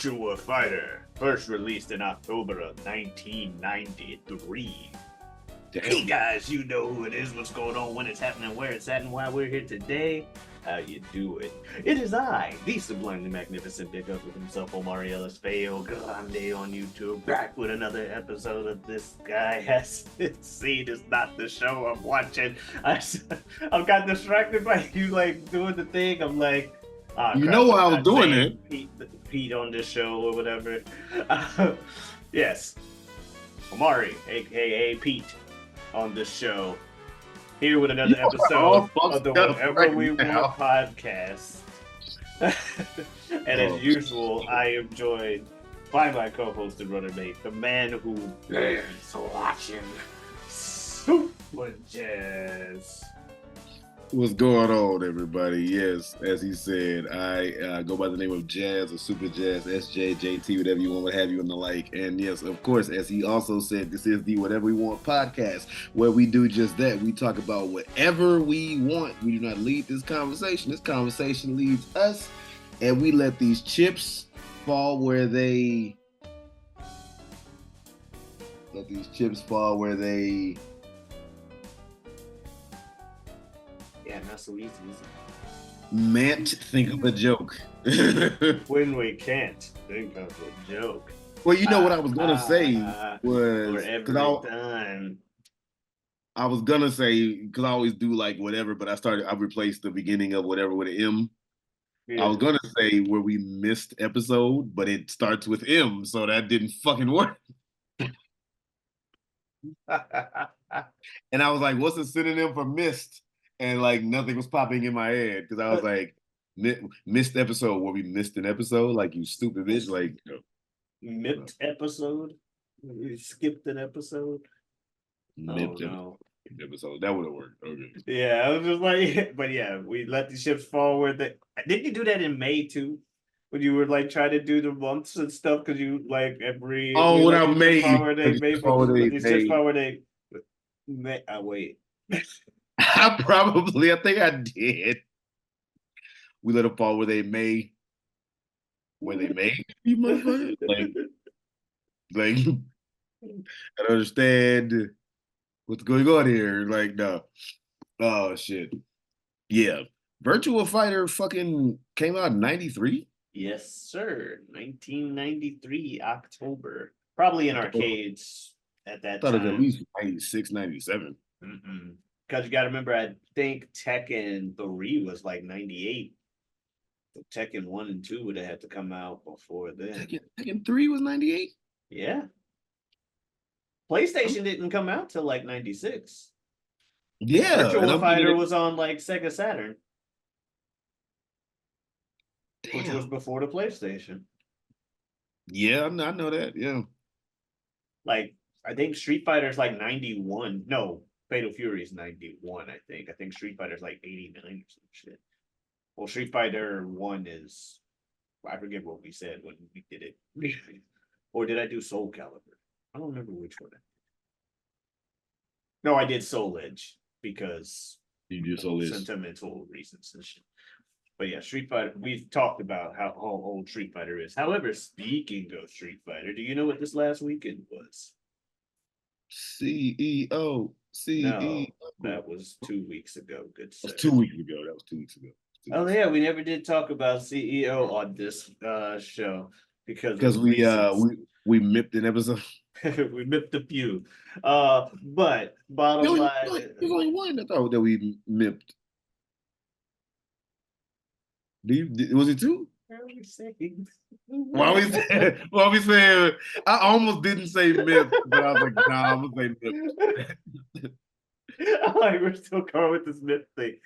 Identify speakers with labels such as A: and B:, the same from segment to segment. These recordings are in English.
A: Virtua Fighter, first released in October of 1993.
B: Damn.
A: Hey guys, you know who it is, what's going on, when it's happening, where it's at, and why we're here today. How you do it? It is I, the sublimely magnificent big up with himself, Omari Fayo Grande on YouTube, back with another episode of This Guy Has Seen Is Not the Show I'm watching. I got distracted by you like doing the thing. I'm like,
B: you know why I was doing it.
A: Pete on this show or whatever. Yes, Omari, aka Pete, on this show. Here with another episode of the Whatever We Want podcast. And as usual, I am joined by my co-host and runner mate, the man who is watching Super Jazz.
B: What's going on, everybody? Yes, as he said, I go by the name of Jazz or Super Jazz, SJ, JT, whatever you want, what have you, and the like. And yes, of course, as he also said, this is the Whatever We Want podcast, where we do just that. We talk about whatever we want. We do not lead this conversation. This conversation leads us, and we let these chips fall where they...
A: Yeah, not so easy, is it?
B: Can't think of a joke.
A: When we can't think of a joke.
B: Well, you know what I was gonna say was
A: for every time.
B: I was gonna say, because I always do like whatever, but I replaced the beginning of whatever with an M. Yeah. I was gonna say where we missed episode, but it starts with M, so that didn't fucking work. And I was like, what's a synonym for missed? And like nothing was popping in my head because I was like, missed episode where we missed an episode, like you stupid bitch, like
A: mipped episode. You skipped an episode.
B: Episode that would have worked. Okay.
A: Yeah, I was just like, but yeah, we let the ships fall where they. Didn't you do that in May too? When you were like trying to do the months and stuff because you like every
B: without May,
A: ships fall where they. Wait.
B: I think I did. We let them fall where they may. You motherfucker. Like, I don't understand what's going on here. Like, no. Oh, shit. Yeah. Virtua Fighter fucking came out in 93?
A: Yes, sir. 1993, October. Probably in arcades at that time.
B: I thought it was at least 96, 97.
A: Because you got to remember, I think Tekken 3 was like 98. So Tekken 1 and 2 would have had to come out before then.
B: Tekken 3 was 98?
A: Yeah. PlayStation didn't come out till like 96.
B: Yeah.
A: Virtua Fighter was on like Sega Saturn. Damn. Which was before the PlayStation.
B: Yeah, I know that. Yeah.
A: Like, I think Street Fighter's like 91. No. Fatal Fury is 91, I think. I think Street Fighter's like 89 or some shit. Well, Street Fighter 1 is... I forget what we said when we did it. Or did I do Soul Calibur? I don't remember which one. No, I did Soul Edge because...
B: You do Soul Edge.
A: Sentimental reasons and shit. But yeah, Street Fighter... We've talked about how old Street Fighter is. However, speaking of Street Fighter, do you know what this last weekend was?
B: CEO.
A: No, that was 2 weeks ago. Good sir.
B: That was 2 weeks ago.
A: Oh yeah, we never did talk about CEO on this show
B: because we mipped an episode.
A: We mipped a few. But bottom line,
B: there's only one I thought that we mipped. Was it two? Why we saying? I almost didn't say myth, but I was like, nah, I'm gonna say myth.
A: I'm like, we're still going with this myth thing.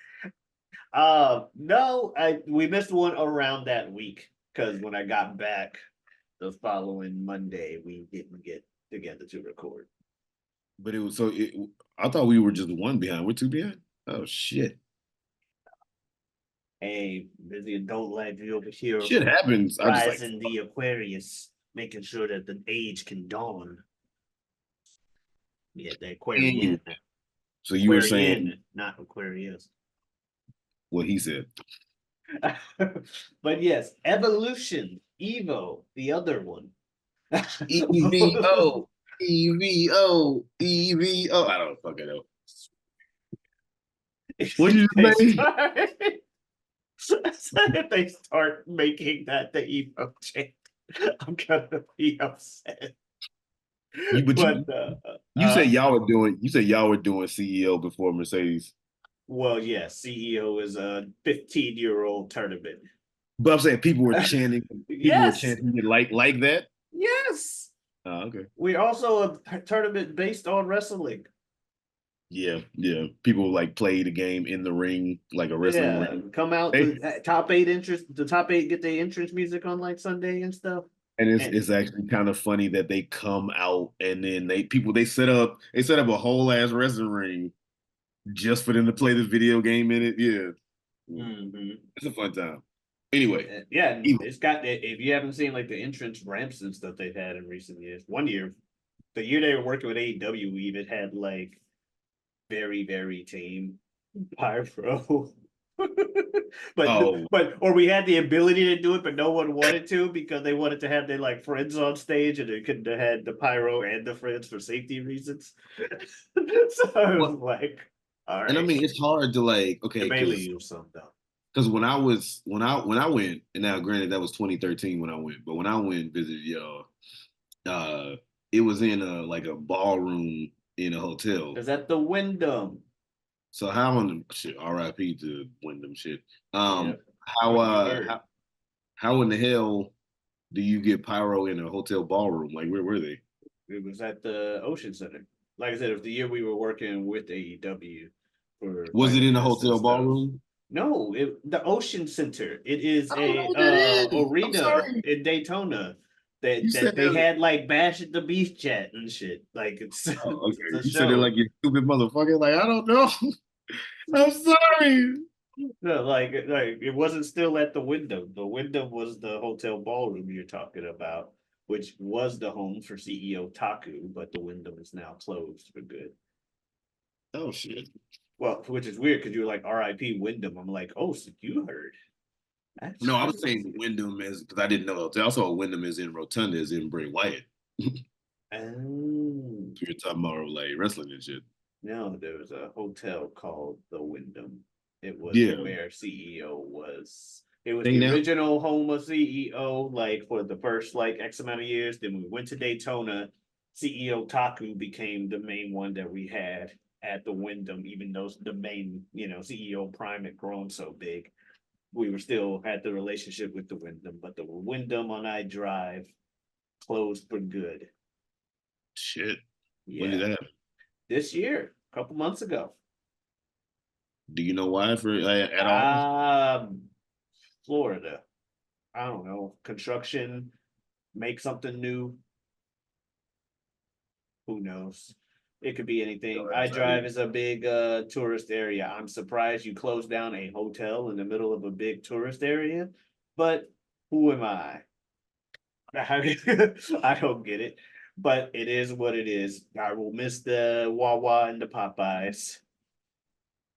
A: No, we missed one around that week because when I got back the following Monday, we didn't get together to record.
B: But it was I thought we were just one behind. We're two behind. Oh shit.
A: Hey, busy adult life over here.
B: Shit happens.
A: Rising the Aquarius, making sure that the age can dawn. Yeah, the Aquarian.
B: So you were saying,
A: not Aquarius.
B: What he said.
A: But yes, Evolution Evo, the other one.
B: EVO, EVO, EVO. I don't fucking know. What did
A: they
B: you say?
A: start, if they start making that the Evo chant, I'm gonna be upset.
B: You but
A: But
B: you said y'all were doing CEO before Mercedes.
A: well, yes, CEO is a 15-year-old tournament.
B: But I'm saying people were
A: Yes,
B: chanting it like that.
A: yes.
B: Oh, okay.
A: We're also a tournament based on wrestling.
B: Yeah, yeah. People like play the game in the ring, like a wrestling
A: Yeah,
B: ring.
A: come out
B: They,
A: the top eight entrance. The top eight get their entrance music on like Sunday and stuff.
B: and
A: And
B: it's actually kind of funny that they come out and then they set up a whole ass wrestling ring just for them to play the video game in it. Yeah.
A: mm-hmm.
B: It's a fun time. Anyway,
A: Yeah,
B: Evo.
A: it's got if you haven't seen like the entrance ramps and stuff they've had in recent years. One year, the year they were working with AEW, we even had like very tame pyro. but
B: Oh,
A: or we had the ability to do it, but no one wanted to because they wanted to have their like friends on stage, and they couldn't have had the pyro and the friends for safety reasons. So I was
B: well,
A: like, all
B: and I
A: right,
B: mean it's hard to like
A: the
B: okay
A: Bailey used some though.
B: because when I went, and now granted that was 2013 when I went, but when I went and visited y'all, uh, it was in a like a ballroom in a hotel.
A: Is that the Wyndham?
B: So how in the shit, RIP to Wyndham shit.
A: Yeah,
B: How
A: what you heard?
B: how in the hell do you get pyro in a hotel ballroom? Like where were they?
A: It was at the Ocean Center. Like I said, it was the year we were working with AEW for
B: Was it
A: Fighter
B: in a
A: Fest and
B: hotel
A: stuff.
B: ballroom?
A: No, the Ocean Center. It is
B: I don't know
A: a
B: what that is. I'm
A: arena
B: sorry.
A: in Daytona
B: You
A: that
B: said
A: they
B: that.
A: had like Bash at the Beach chat and shit. Like it's
B: Oh,
A: it's
B: okay.
A: a
B: You said it
A: show.
B: like you stupid motherfucker. Like I don't know. I'm sorry.
A: No, like it wasn't still at the Wyndham. The Wyndham was the hotel ballroom you're talking about, which was the home for CEO Taku, but the Wyndham is now closed for good.
B: Oh shit.
A: Well, which is weird because you were like R.I.P. Wyndham. I'm like, oh, so you heard? That's
B: No, I was saying
A: crazy.
B: Wyndham is because I didn't know. I saw Wyndham is in Rotunda is in Bray Wyatt.
A: Oh,
B: You're talking about like wrestling and shit.
A: no, there was a hotel called the Wyndham. It was
B: Yeah.
A: where CEO was. It was
B: Thing
A: the
B: now.
A: original home of CEO, like for the first like X amount of years. Then we went to Daytona. CEO Taku became the main one that we had at the Wyndham, even though the main, CEO Prime had grown so big. We were still had the relationship with the Wyndham, but the Wyndham on I Drive closed for good.
B: Shit. When did
A: Yeah,
B: that happen?
A: this year, a couple months ago.
B: Do you know why for at all?
A: Um, Florida. I don't know. Construction, make something new. Who knows? It could be anything.
B: No,
A: I
B: that's not
A: Drive
B: even.
A: is a big tourist area. I'm surprised you closed down a hotel in the middle of a big tourist area, but who am I? I don't get it, but it is what it is. I will miss the Wawa and the Popeyes.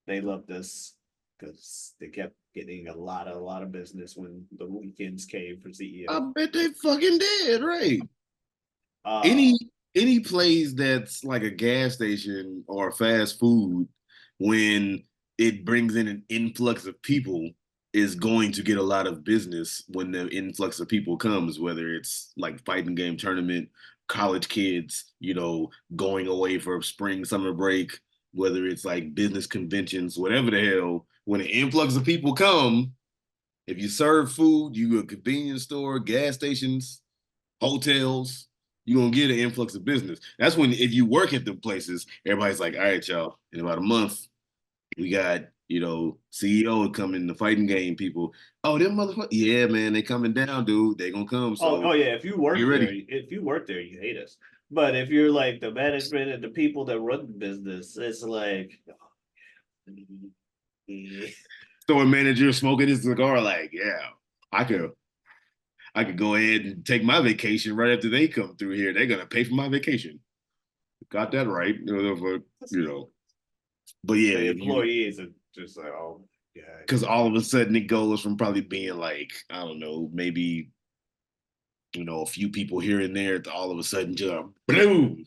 A: They loved us because they kept getting a lot of business when the weekends came for
B: I
A: CEO.
B: bet they fucking did, right?
A: Uh
B: Any any place that's like a gas station or fast food, when it brings in an influx of people, is going to get a lot of business when the influx of people comes, whether it's like fighting game tournament, college kids, going away for spring summer break, whether it's like business conventions, whatever the hell, when an influx of people come, if you serve food, you a convenience store, gas stations, hotels, you're gonna get an influx of business. That's when if you work at the places, everybody's like, all right, y'all, in about a month, we got, CEO coming, the fighting game people. Oh, them motherfuckers, yeah, man, they coming down, dude. They gonna come.
A: oh
B: So
A: yeah,
B: get ready.
A: if you work there, you hate us. But if you're like the management and the people that run the business, it's like eh.
B: Store manager smoking his cigar, like, yeah, I could I could go ahead and take my vacation right after they come through here. They're gonna pay for my vacation. Got that right. You know. But yeah,
A: The
B: if you
A: employees are just like, oh my god.
B: because all of a sudden it goes from probably being like, I don't know, maybe a few people here and there to all of a sudden just boom.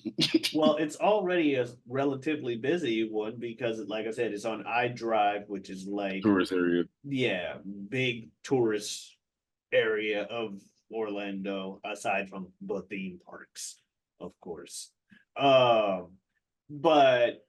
A: Well, it's already a relatively busy one because, like I said, it's on iDrive, which is like,
B: Tourist area.
A: yeah, big tourist area of Orlando, aside from the theme parks, of course. Um, but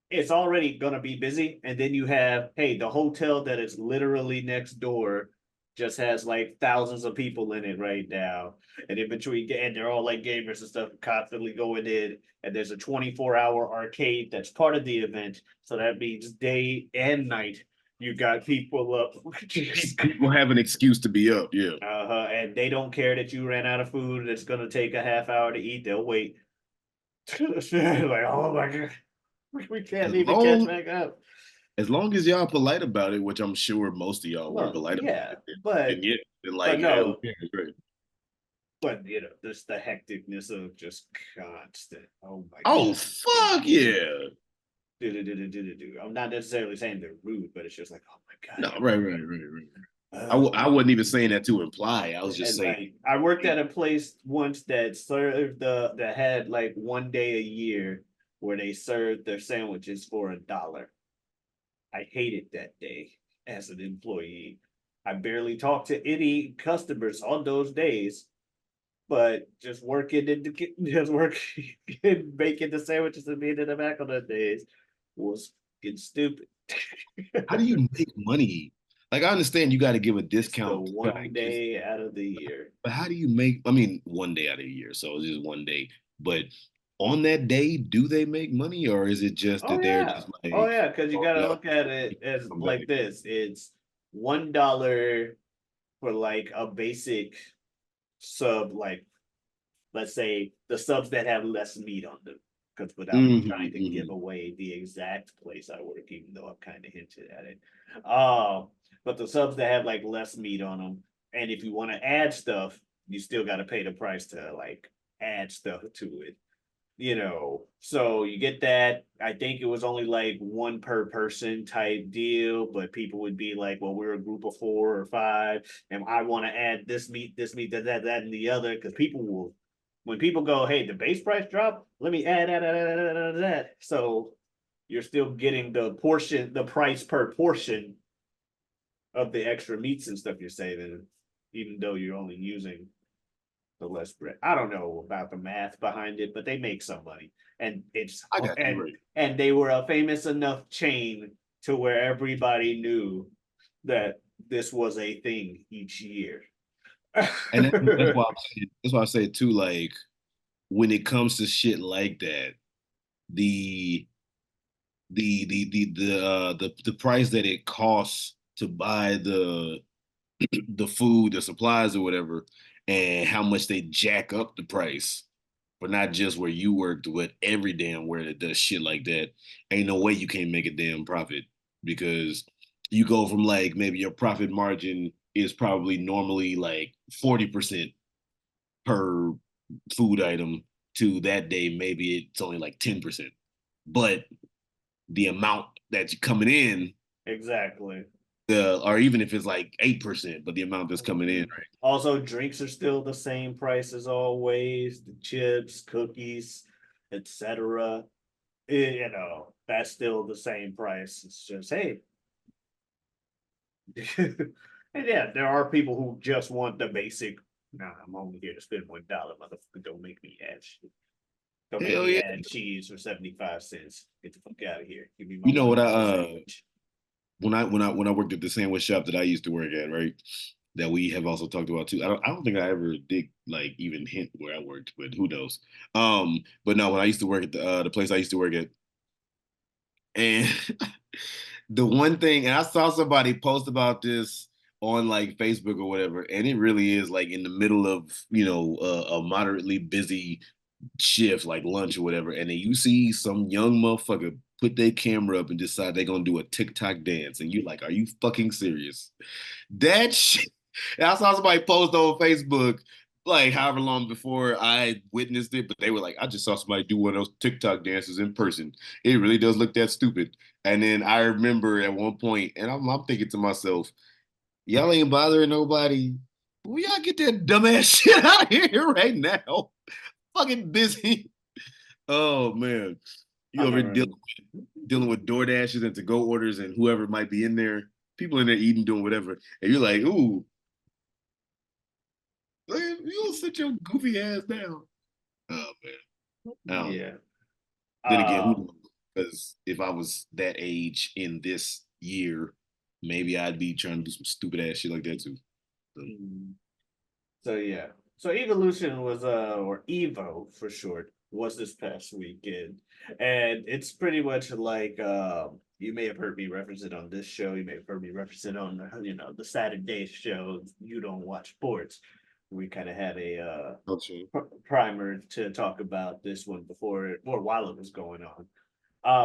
A: it's already gonna be busy, and then you have, hey, the hotel that is literally next door just has like thousands of people in it right now, and in between, and they're all like gamers and stuff, constantly going in, and there's a 24-hour arcade that's part of the event, so that means day and night you got people up.
B: People have an excuse to be up, yeah.
A: And they don't care that you ran out of food and it's gonna take a half hour to eat. They'll wait. Like, oh my god, we can't
B: As
A: even catch
B: long
A: back up.
B: as long as y'all polite about it, which I'm sure most of y'all were
A: Well,
B: polite about
A: yeah,
B: it, then
A: but
B: yeah, then
A: but
B: like hell,
A: no,
B: yeah, great.
A: but just the hecticness of just constant. Oh my
B: Oh
A: god.
B: fuck yeah.
A: I'm not necessarily saying they're rude, but it's just like, oh my
B: No,
A: god.
B: right.
A: Oh
B: I wasn't even saying that to imply. I was just
A: and
B: saying.
A: like I worked at a place once that served that had like one day a year where they served their sandwiches for $1. I hated that day as an employee. I barely talked to any customers on those days, but just working in the just working and making the sandwiches and being in the back on the days was getting stupid.
B: How do you make money? Like I understand you got to give a
A: It's the
B: discount to
A: one
B: guys,
A: day out of the year.
B: but how do you make? I mean, one day out of the year, so it's just one day. But on that day, do they make money, or is it just
A: Oh
B: that they're
A: yeah.
B: just
A: Oh
B: like,
A: yeah, because you
B: oh
A: gotta
B: yeah,
A: look at it as
B: come back?
A: like this. It's $1 for like a basic sub, like let's say the subs that have less meat on them. Because without me trying to give
B: Mm-hmm.
A: away the exact place I work, even though I've kind of hinted at it. But the subs that have like less meat on them, and if you want to add stuff, you still got to pay the price to like add stuff to it. So you get that. I think it was only like one per person type deal, but people would be like, well, we're a group of 4 or 5, and I want to add this meat, that, and the other, because people will, when people go, hey, the base price drop, let me add that. So you're still getting the portion, the price per portion of the extra meats and stuff you're saving, even though you're only using the less bread. I don't know about the math behind it, but they make some money, and it's
B: I got you right.
A: and they were a famous enough chain to where everybody knew that this was a thing each year.
B: And that's why I say too, like when it comes to shit like that, the the price that it costs to buy the food, the supplies or whatever, and how much they jack up the price for not just where you worked, but every damn where that does shit like that. Ain't no way you can't make a damn profit because you go from like maybe your profit margin is probably normally like 40% per food item to that day, maybe it's only like 10%. But the amount that's coming in,
A: Exactly.
B: or even if it's like 8%, but the amount that's coming in, right?
A: Also, drinks are still the same price as always. The chips, cookies, etc. That's still the same price. It's just, hey, and yeah, there are people who just want the basic. Nah, I'm only here to spend $1, motherfucker. Don't make me add shit. Don't make
B: Hell
A: me
B: yeah.
A: add cheese for 75 cents. Get the fuck out of here. Give me my
B: You know what
A: $1 sandwich.
B: when I worked at the sandwich shop that I used to work at, right? That we have also talked about too. I don't think I ever did like even hint where I worked, but who knows? But no, when I used to work at the place I used to work at, and the one thing, and I saw somebody post about this on like Facebook or whatever, and it really is like in the middle of a moderately busy shift, like lunch or whatever, and then you see some young motherfucker put their camera up and decide they're gonna do a TikTok dance, and you like, are you fucking serious? That shit. I saw somebody post on Facebook like however long before I witnessed it, but they were like, I just saw somebody do one of those TikTok dances in person. It really does look that stupid. And then I remember at one point, and I'm thinking to myself, y'all ain't bothering nobody. will y'all get that dumbass shit out of here right now? Fucking busy. Oh man,
A: I
B: you over here
A: remember.
B: dealing with DoorDashes and to-go orders and whoever might be in there, people in there eating, doing whatever, and you're like, ooh, man, you don't sit your goofy ass down. Oh man, I don't know.
A: Yeah.
B: Then again, who
A: Um.
B: knows? Because if I was that age in this year, maybe I'd be trying to do some stupid ass shit like that too. So,
A: mm, So yeah. So Evolution was or Evo for short was this past weekend. And it's pretty much like you may have heard me reference it on this show. You may have heard me reference it on the Saturday show. You don't watch sports. We kind of had a
B: okay.
A: primer to talk about this one before or while it was going on.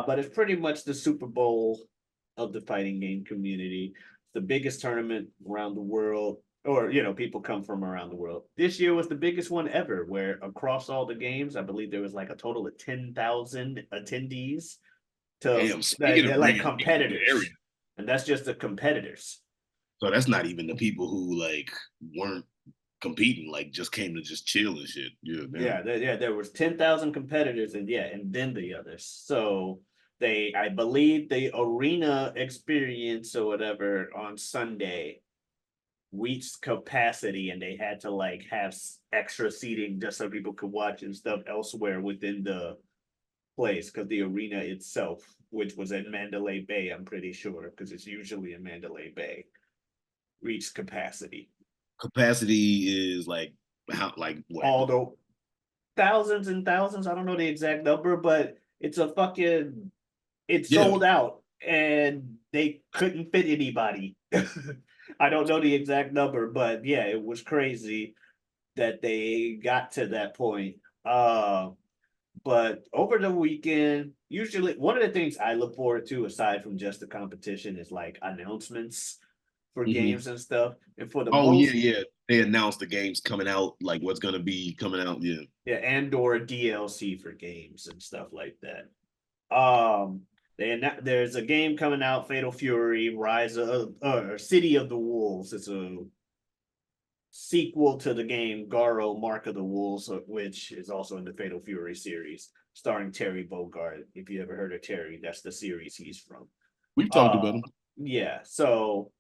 A: But it's pretty much the Super Bowl of the fighting game community. The biggest tournament around the world, or people come from around the world. This year was the biggest one ever, where across all the games, I believe there was like a total of 10,000 attendees to
B: Damn, speaking of
A: like
B: bringing people to the area,
A: competitors, and that's just the competitors.
B: so that's not even the people who like weren't competing, like just came to just chill and shit. Yeah, damn.
A: There was 10,000 competitors, and and then the others. So I believe, the arena experience or whatever on Sunday reached capacity, and they had to like have extra seating just so people could watch and stuff elsewhere within the place, because the arena itself, which was at Mandalay Bay, I'm pretty sure, because it's usually in Mandalay Bay, reached capacity.
B: Capacity is like how, like what?
A: Although thousands and thousands, I don't know the exact number, but it
B: Yeah,
A: sold out and they couldn't fit anybody. I don't know the exact number, but yeah, it was crazy that they got to that point. But over the weekend, usually one of the things I look forward to, aside from just the competition, is like announcements for
B: hmm.
A: games and stuff. And for the
B: Oh yeah,
A: most,
B: yeah. They announced the games coming out, like what's gonna be coming out. Yeah.
A: yeah, and/or DLC for games and stuff like that. Um, there's a game coming out, Fatal Fury: Rise of or City of the Wolves. It's a sequel to the game Garo: Mark of the Wolves, which is also in the Fatal Fury series, starring Terry Bogard. If you ever heard of Terry, that's the series he's from.
B: We've talked
A: Uh,
B: about them.
A: yeah. So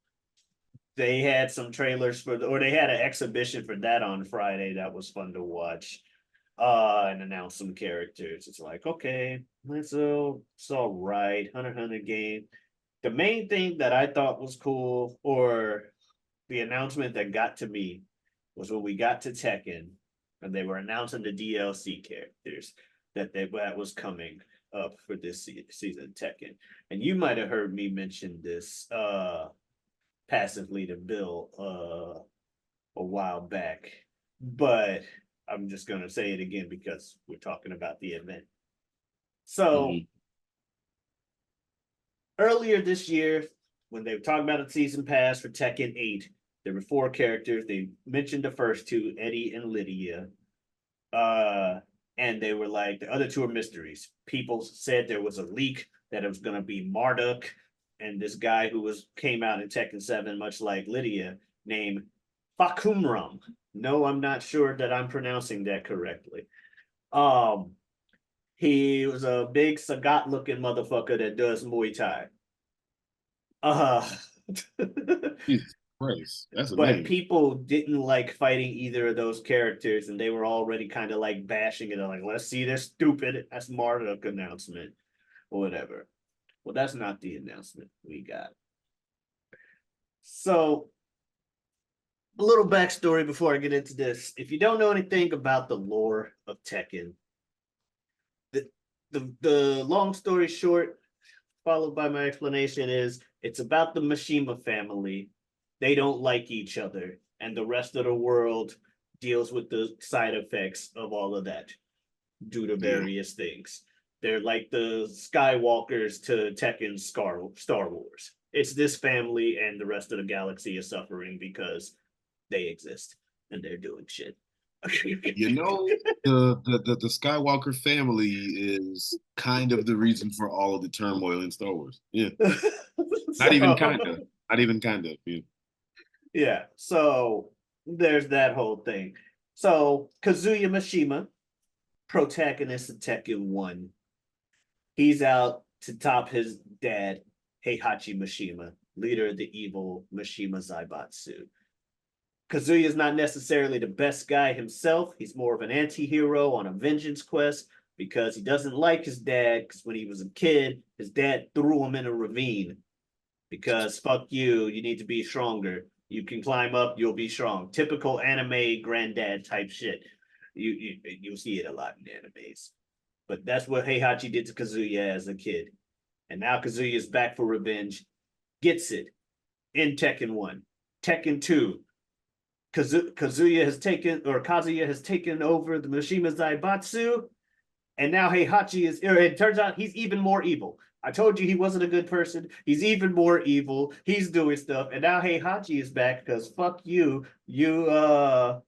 A: they had some trailers or they had an exhibition for that on Friday. That was fun to watch. And announce some characters. It's like, okay, it's all right. Hunter game. The main thing that I thought was cool, or the announcement that got to me, was when we got to Tekken and they were announcing the DLC characters that was coming up for this season Tekken. And you might have heard me mention this passively to Bill a while back, but I'm just gonna say it again because we're talking about the event. So
B: Hmm.
A: earlier this year, when they were talking about the season pass for Tekken 8, there were four characters. They mentioned the first two, Eddie and Lydia. Uh, and they were like, the other two are mysteries. People said there was a leak that it was gonna be Marduk and this guy who came out in Tekken 7, much like Lydia, named Fakumram. No, I'm not sure that I'm pronouncing that correctly. Um, he was a big Sagat looking motherfucker that does Muay Thai. Uh,
B: Jesus Christ, that's a
A: but
B: name.
A: people didn't like fighting either of those characters, and they were already kind of like bashing it, like, let's see this stupid that's Marduk announcement or whatever. Well, that's not the announcement we got. So, a little backstory before I get into this. If you don't know anything about the lore of Tekken, the the long story short, followed by my explanation, is it's about the Mishima family. They don't like each other, and the rest of the world deals with the side effects of all of that due to
B: Yeah.
A: various things. They're like the Skywalkers to Tekken's Star Wars. It's this family, and the rest of the galaxy is suffering because they exist and they're doing shit.
B: You know, the Skywalker family is kind of the reason for all of the turmoil in Star Wars. Yeah. Not even kind
A: So
B: of. Not even kind of. Yeah.
A: yeah. So there's that whole thing. So Kazuya Mishima, protagonist of Tekken 1, he's out to top his dad, Heihachi Mishima, leader of the evil Mishima Zaibatsu. Kazuya is not necessarily the best guy himself. He's more of an anti-hero on a vengeance quest because he doesn't like his dad because when he was a kid, his dad threw him in a ravine because fuck you, you need to be stronger. You can climb up, you'll be strong. Typical anime granddad type shit. You'll see it a lot in animes. But that's what Heihachi did to Kazuya as a kid. And now Kazuya is back for revenge, gets it in Tekken 1. Tekken 2, Kazuya has taken over the Mishima Zaibatsu, and now Heihachi is. It turns out he's even more evil. I told you he wasn't a good person. He's even more evil. He's doing stuff, and now Heihachi is back because fuck you. You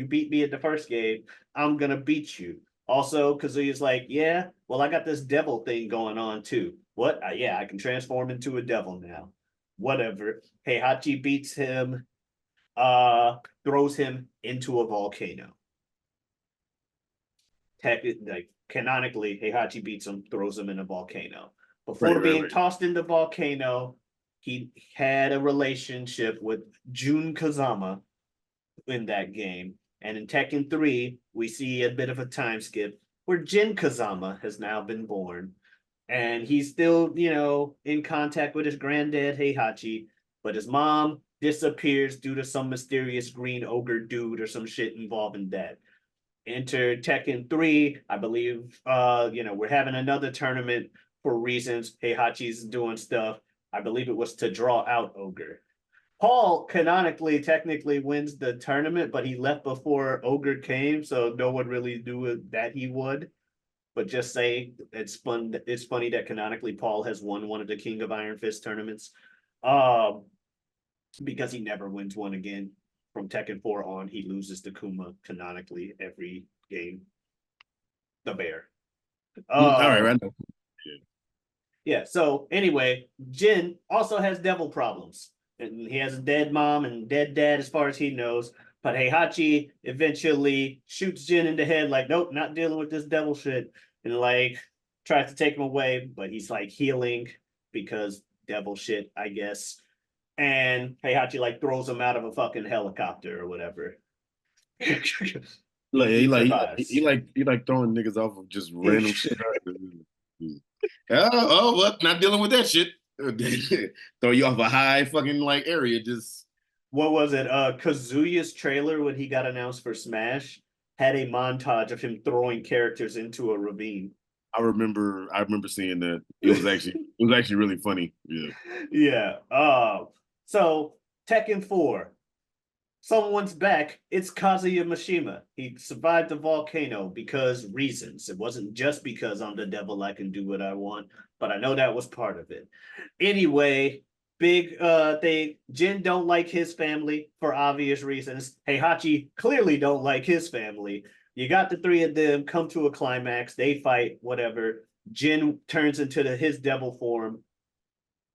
A: beat me in the first game. I'm gonna beat you. Also, Kazuya's like, yeah, well, I got this devil thing going on too. What? Yeah, I can transform into a devil now. Whatever. Heihachi beats him, throws him into a volcano. Like canonically, Heihachi beats him, throws him in a volcano. Before being tossed in the volcano, he had a relationship with Jun Kazama in that game. And in Tekken 3, we see a bit of a time skip where Jin Kazama has now been born. And he's still, in contact with his granddad, Heihachi, but his mom disappears due to some mysterious green ogre dude or some shit involving that. Enter Tekken 3. I believe we're having another tournament for reasons. Heihachi's doing stuff. I believe it was to draw out Ogre. Paul canonically technically wins the tournament, but he left before Ogre came, so no one really knew that he would. But just say it's fun. It's funny that canonically Paul has won one of the King of Iron Fist tournaments, um, because he never wins one again. From Tekken 4 on, he loses to Kuma canonically every game. The bear.
B: All right, right.
A: Yeah. So anyway, Jin also has devil problems, and he has a dead mom and dead dad as far as he knows. But Heihachi eventually shoots Jin in the head, like, nope, not dealing with this devil shit, and like tries to take him away, but he's like healing because devil shit, I guess. And Heihachi like throws him out of a fucking helicopter or whatever.
B: Like
A: he
B: he
A: survives.
B: like throwing niggas off of just random shit. Oh, what? Not dealing with that shit. Throw you off a high fucking like area. Just
A: What was it? Kazuya's trailer when he got announced for Smash had a montage of him throwing characters into a ravine.
B: I remember seeing that. It was actually really funny. Yeah.
A: Yeah. So Tekken 4. Someone's back. It's Kazuya Mishima. He survived the volcano because reasons. It wasn't just because I'm the devil, I can do what I want, but I know that was part of it. Anyway, big thing. Jin don't like his family for obvious reasons. Heihachi clearly don't like his family. You got the three of them come to a climax. They fight, whatever. Jin turns into his devil form,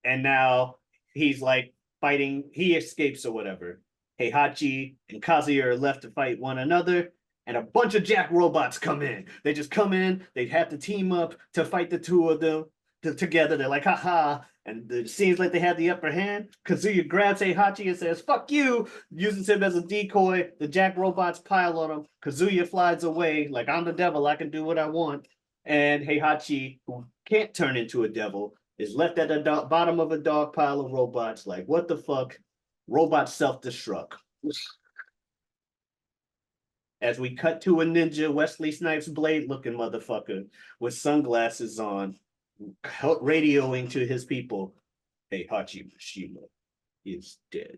A: and now he's like fighting. He escapes or whatever. Heihachi and Kazuya are left to fight one another, and a bunch of Jack robots come in. They just come in. They have to team up to fight the two of them together. They're like, haha. And it seems like they have the upper hand. Kazuya grabs Heihachi and says, fuck you, uses him as a decoy. The Jack robots pile on him. Kazuya flies away, like, I'm the devil, I can do what I want. And Heihachi, who can't turn into a devil, is left at the bottom of a dog pile of robots. Like, what the fuck? Robot self-destruct. As we cut to a ninja, Wesley Snipes blade looking motherfucker with sunglasses on, radioing to his people, Heihachi Mishima is dead.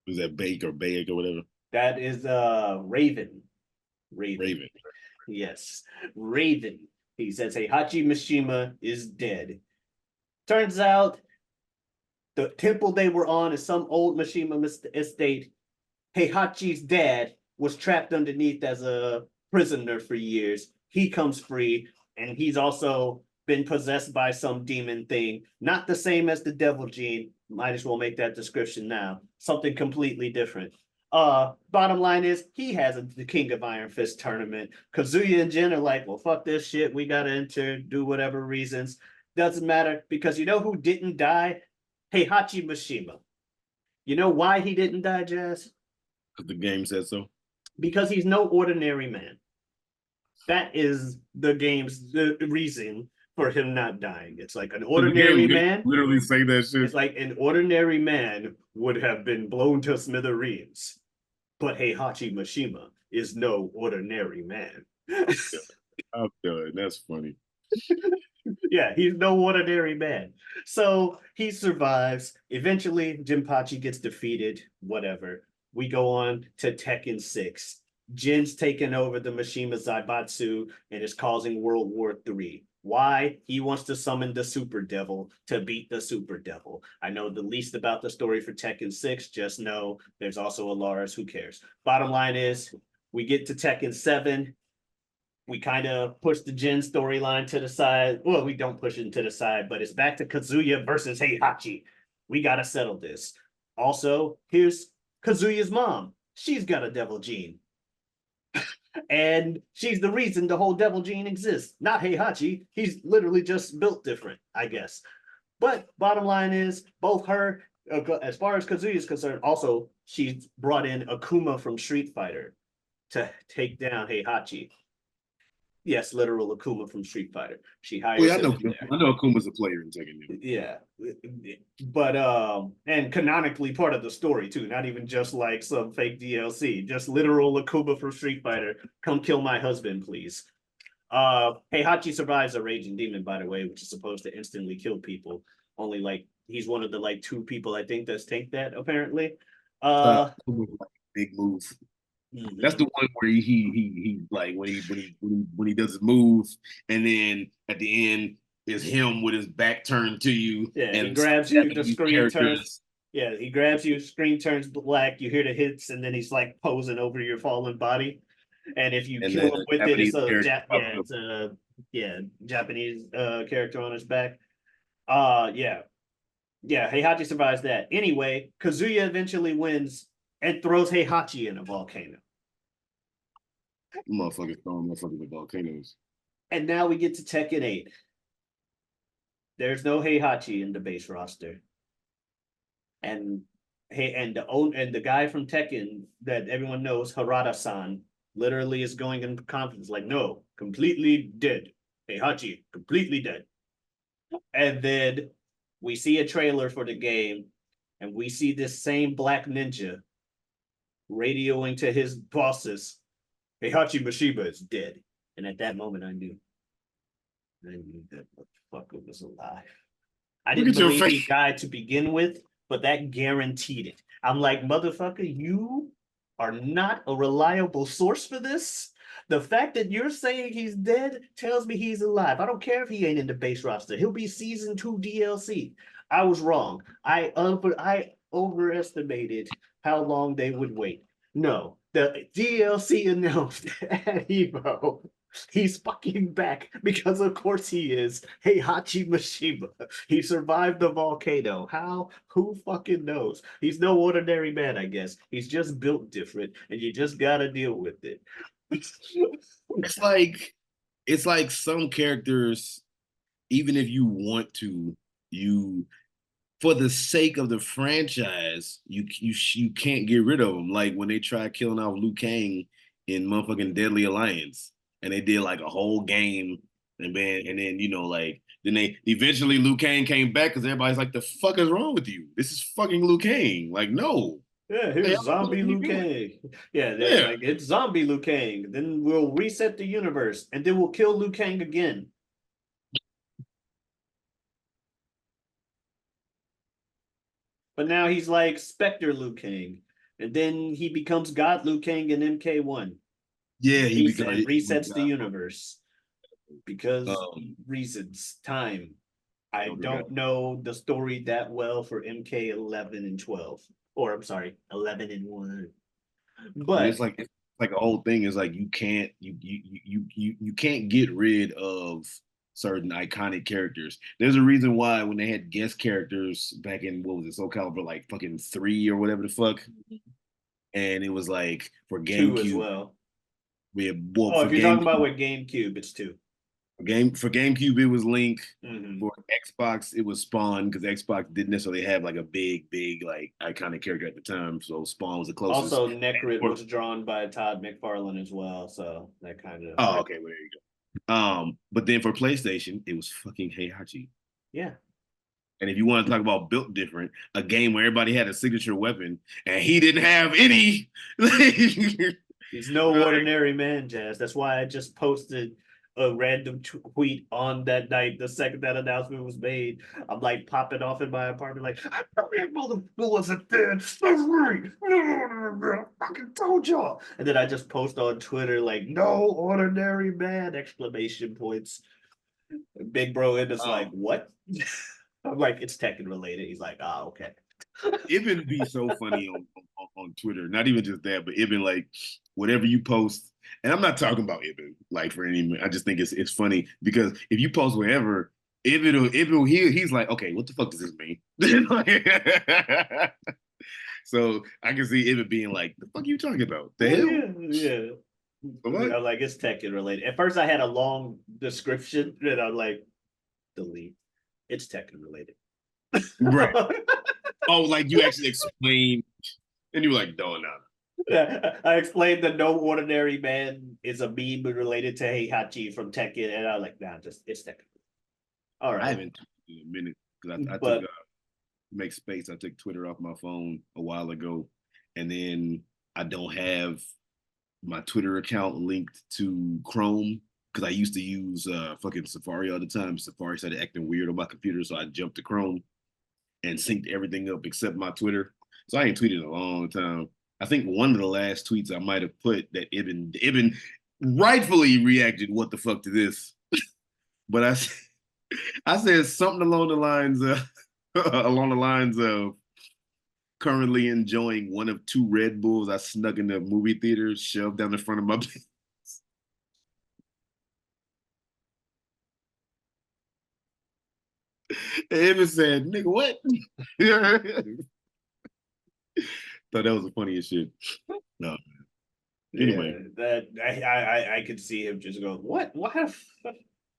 B: Was that Bake or whatever?
A: That is Raven.
B: Raven.
A: Yes. Raven. He says Heihachi Mishima is dead. Turns out the temple they were on is some old Mishima estate. Heihachi's dad was trapped underneath as a prisoner for years. He comes free, and he's also been possessed by some demon thing. Not the same as the devil gene. Might as well make that description now. Something completely different. Bottom line is he has the King of Iron Fist tournament. Kazuya and Jin are like, well, fuck this shit. We gotta enter, do whatever reasons. Doesn't matter because you know who didn't die? Heihachi Mishima. You know why he didn't die, Jazz?
B: The game said so.
A: Because he's no ordinary man. That is the game's the reason for him not dying. It's like an ordinary man.
B: Literally say that shit.
A: It's like an ordinary man would have been blown to smithereens. But Heihachi Mishima is no ordinary man.
B: I'm done. That's funny.
A: Yeah, he's no ordinary man. So he survives. Eventually, Jinpachi gets defeated. Whatever. We go on to Tekken 6. Jin's taken over the Mishima Zaibatsu and is causing World War III. Why? He wants to summon the Super Devil to beat the Super Devil. I know the least about the story for Tekken 6. Just know there's also a Lars. Who cares? Bottom line is, we get to Tekken 7. We kind of push the Jin storyline to the side. Well, we don't push it to the side, but it's back to Kazuya versus Heihachi. We got to settle this. Also, here's Kazuya's mom. She's got a devil gene. And she's the reason the whole devil gene exists. Not Heihachi. He's literally just built different, I guess. But bottom line is, both her, as far as Kazuya is concerned, also, she's brought in Akuma from Street Fighter to take down Heihachi. Yes, literal Akuma from Street Fighter. She hires
B: I know Akuma's a player in Tekken.
A: Yeah, but and canonically part of the story too. Not even just like some fake DLC. Just literal Akuma from Street Fighter. Come kill my husband, please. Heihachi survives a raging demon, by the way, which is supposed to instantly kill people. Only like he's one of the like 2 people I think that's take that apparently.
B: Big move. Mm-hmm. That's the one where he like when he does his move, and then at the end is him with his back turned to you.
A: Yeah,
B: and
A: he grabs you, the screen turns. Yeah, he grabs you, screen turns black, you hear the hits, and then he's like posing over your fallen body. And if you kill him with it, it's a Japanese character on his back. Yeah. Heihachi survives that. Anyway, Kazuya eventually wins and throws Heihachi in a volcano.
B: Motherfuckers throwing motherfuckers in volcanoes.
A: And now we get to Tekken 8. There's no Heihachi in the base roster. And the guy from Tekken that everyone knows, Harada-san, literally is going in confidence, like, no, completely dead. Heihachi, completely dead. And then we see a trailer for the game, and we see this same black ninja radioing to his bosses, Heihachi Mishima is dead. And at that moment, I knew that motherfucker was alive. I didn't believe he died to begin with, but that guaranteed it. I'm like, motherfucker, you are not a reliable source for this. The fact that you're saying he's dead tells me he's alive. I don't care if he ain't in the base roster. He'll be season 2 DLC. I was wrong. I overestimated how long they would wait. No, the DLC announced at Evo. He's fucking back because, of course, he is. Heihachi Mishima. He survived the volcano. How? Who fucking knows? He's no ordinary man, I guess. He's just built different, and you just gotta deal with it.
B: It's like some characters, even if you want to, you for the sake of the franchise, you can't get rid of them. Like when they tried killing off Liu Kang in motherfucking Deadly Alliance, and they did like a whole game, and then then they eventually Liu Kang came back because everybody's like, the fuck is wrong with you? This is fucking Liu Kang. Like, no.
A: Yeah, here's zombie Liu Kang. Yeah, like, it's zombie Liu Kang. Then we'll reset the universe, and then we'll kill Liu Kang again. But now he's like Spectre Liu Kang, and then he becomes God Liu Kang in MK1.
B: Yeah, he
A: resets the universe because reasons, time. I don't know the story that well for MK11 and 12. Or I'm sorry, 11 and 1. But
B: it's like a whole thing is like you can't get rid of certain iconic characters. There's a reason why when they had guest characters back in what was it, Soul Calibur like fucking 3 or whatever the fuck, and it was like for
A: 2 as
B: GameCube.
A: well.
B: Well,
A: Oh,
B: for
A: if you're talking about
B: GameCube,
A: with GameCube, it's 2.
B: for GameCube it was Link.
A: Mm-hmm.
B: For Xbox it was Spawn because Xbox didn't necessarily have like a big like iconic character at the time, so Spawn was the closest.
A: Also, Necrit
B: For,
A: was drawn by Todd McFarlane as well, so that kind of
B: oh, okay, well there you go. But then for PlayStation it was fucking Heihachi.
A: yeah.
B: And if you want to talk about built different, a game where everybody had a signature weapon and he didn't have any.
A: He's no
B: Right.
A: ordinary man, Jazz. That's why I just posted a random tweet on that night, the second that announcement was made. I'm like popping off in my apartment, like, I motherfucker wasn't dead. That's right. I fucking told y'all. And then I just post on Twitter, like, no ordinary man! Exclamation points. Big bro in is like,
B: Um,
A: what? I'm like, it's Tekken related. He's like, ah, okay.
B: it been be so funny on Twitter. Not even just that, but even like whatever you post. And I'm not talking about Ibn like for any. I just think it's funny because if you post wherever, Ibn he's like, okay, what the fuck does this mean? So I can see Ibn being like, the fuck are you talking about? The
A: Oh
B: hell?
A: yeah, yeah.
B: What?
A: I'm like, it's Tekken related. At first, I had a long description, and I'm like, delete. It's Tekken related.
B: Right. Oh, like you actually explained, and you're like, no, no.
A: I explained that no ordinary man is a meme related to Heihachi from Tekken, and I'm like, nah, just it's Tekken. All
B: I
A: right,
B: haven't in a minute because I took
A: but
B: make space. I took Twitter off my phone a while ago, and then I don't have my Twitter account linked to Chrome because I used to use fucking Safari all the time. Safari started acting weird on my computer, so I jumped to Chrome and synced everything up except my Twitter. So I ain't tweeted in a long time. I think one of the last tweets I might have put that Ibn rightfully reacted, "What the fuck to this?" But I said something along the lines of along the lines of currently enjoying one of 2 Red Bulls I snuck in the movie theater, shoved down the front of my pants. And Evan said, "Nigga, what?" Thought that was the funniest shit. No.
A: yeah,
B: Anyway,
A: that I could see him just go, what? What?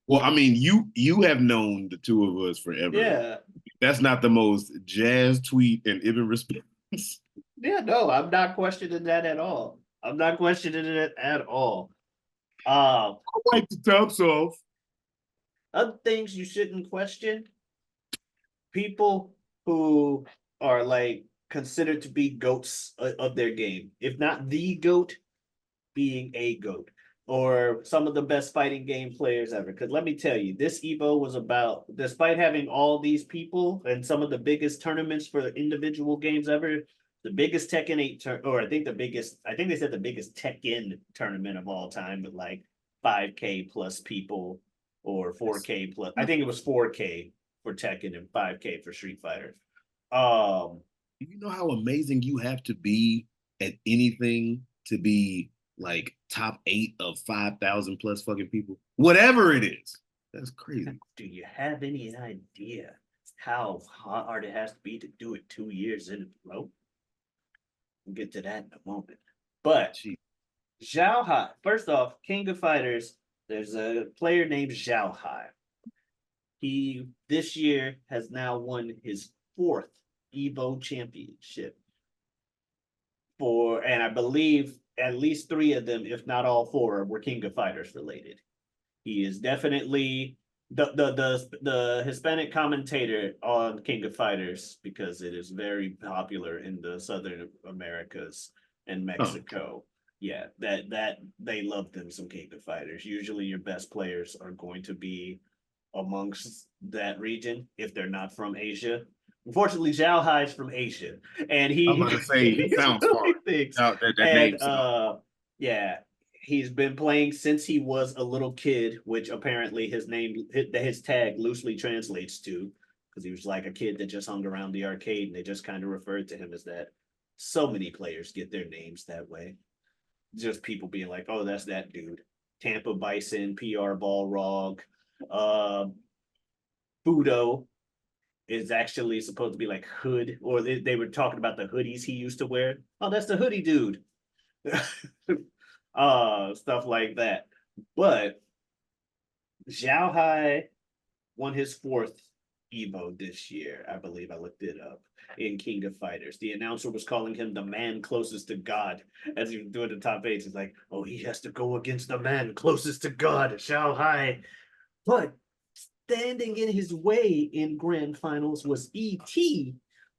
B: well, I mean, you have known the two of us forever.
A: Yeah,
B: That's not the most jazz tweet and Ibn response.
A: yeah. No, I'm not questioning that at all. I'm not questioning it at all. Uh,
B: I like the tops off.
A: Other things you shouldn't question: people who are like considered to be goats of their game, if not the goat, being a goat, or some of the best fighting game players ever. Because let me tell you, this Evo was about, despite having all these people and some of the biggest tournaments for individual games ever, the biggest Tekken 8 or I think the biggest, I think they said the biggest Tekken tournament of all time with like 5K plus people or 4K plus. I think it was 4K for Tekken and 5K for Street Fighter. Um,
B: You know how amazing you have to be at anything to be like top 8 of 5,000 plus fucking people? Whatever it is. That's crazy.
A: do you have any idea how hard it has to be to do it 2 years in a row? We'll get to that in a moment. But
B: Gee.
A: Zhao Hai, first off, King of Fighters, there's a player named Zhao Hai. He this year has now won his 4th Evo championship and I believe at least 3 of them, if not all 4, were King of Fighters related. He is definitely the Hispanic commentator on King of Fighters because it is very popular in the Southern Americas and
B: Oh,
A: Mexico. Yeah, that they love them some King of Fighters. Usually, your best players are going to be amongst that region if they're not from Asia. Unfortunately, Zhao Hai is from Asia, and
B: I was
A: he
B: about to say he
A: he's
B: sounds
A: really
B: foreign.
A: thinks.
B: That
A: And
B: name sounds.
A: yeah, he's been playing since he was a little kid, which apparently his tag loosely translates to, because he was like a kid that just hung around the arcade, and they just kind of referred to him as that. So many players get their names that way. Just people being like, "Oh, that's that dude." Tampa Bison, PR Balrog, uh, Budo. is actually supposed to be like hood, or they were talking about the hoodies he used to wear. Oh, that's the hoodie dude. Stuff like that. But Zhao Hai won his fourth Evo this year. I believe I looked it up in King of Fighters. The announcer was calling him the man closest to God as he was doing the top eight. He's like, oh, he has to go against the man closest to God, Zhao Hai. But standing in his way in grand finals was ET,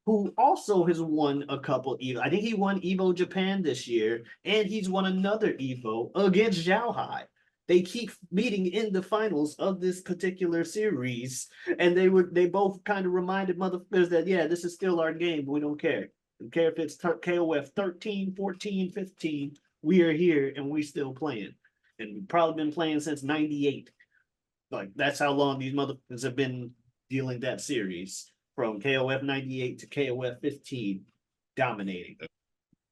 A: who also has won a couple Evo. I think he won Evo Japan this year, and he's won another Evo against Zhao Hai. They keep meeting in the finals of this particular series, and they both kind of reminded motherfuckers that yeah, this is still our game, but we don't care. We don't care if it's KOF 13, 14, 15. We are here and we still playing. And we've probably been playing since 98. Like that's how long these motherfuckers have been dealing that series from KOF 98 to KOF 15, dominating.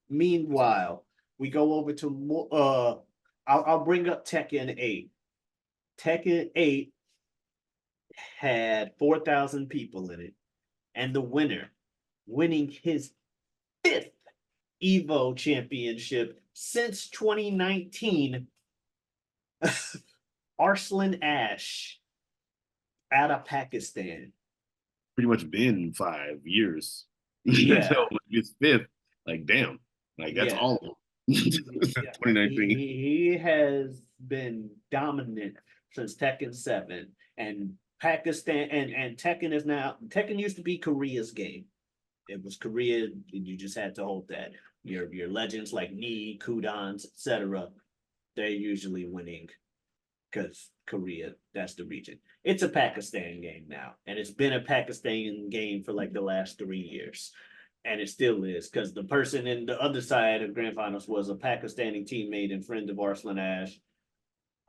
A: Meanwhile, we go over to more. I'll bring up Tekken 8. Tekken 8 had 4,000 people in it, and the winner, winning his fifth Evo championship since 2019, Arslan Ash out of Pakistan.
B: Pretty much been 5 years.
A: Yeah.
B: So it's fifth. Like, damn. Like, that's
A: Yeah.
B: all of them. 2019.
A: He has been dominant since Tekken 7. And Pakistan and Tekken is now Tekken used to be Korea's game. It was Korea, and you just had to hold that. Your legends like Ni, Kudans, etc. They're usually winning because Korea, that's the region. It's a Pakistan game now, and it's been a Pakistan game for like the last 3 years. And it still is because the person in the other side of grand finals was a Pakistani teammate and friend of Arslan Ash,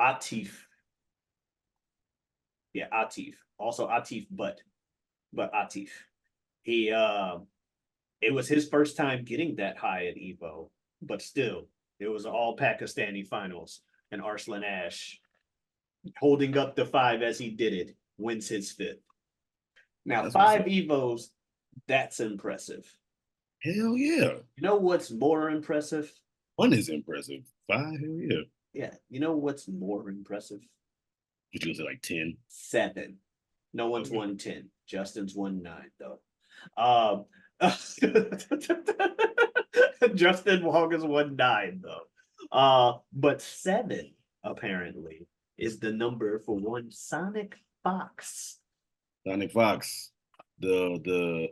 A: Atif. Yeah, Atif. Also Atif, but Atif. He it was his first time getting that high at Evo, but still, it was all Pakistani finals. And Arslan Ash holding up the five as he did it, wins his fifth. Now,
B: That's
A: five Evos, that's impressive.
B: Hell yeah.
A: You know what's more impressive?
B: One is impressive. Five, hell yeah.
A: Yeah, you know what's more impressive?
B: What you gonna say, like 10?
A: 7. No one's
B: Okay.
A: won 10. Justin's won 9, though. Um, Justin Wong has won 9, though. But 7, apparently, is the number for one Sonic Fox.
B: Sonic Fox, the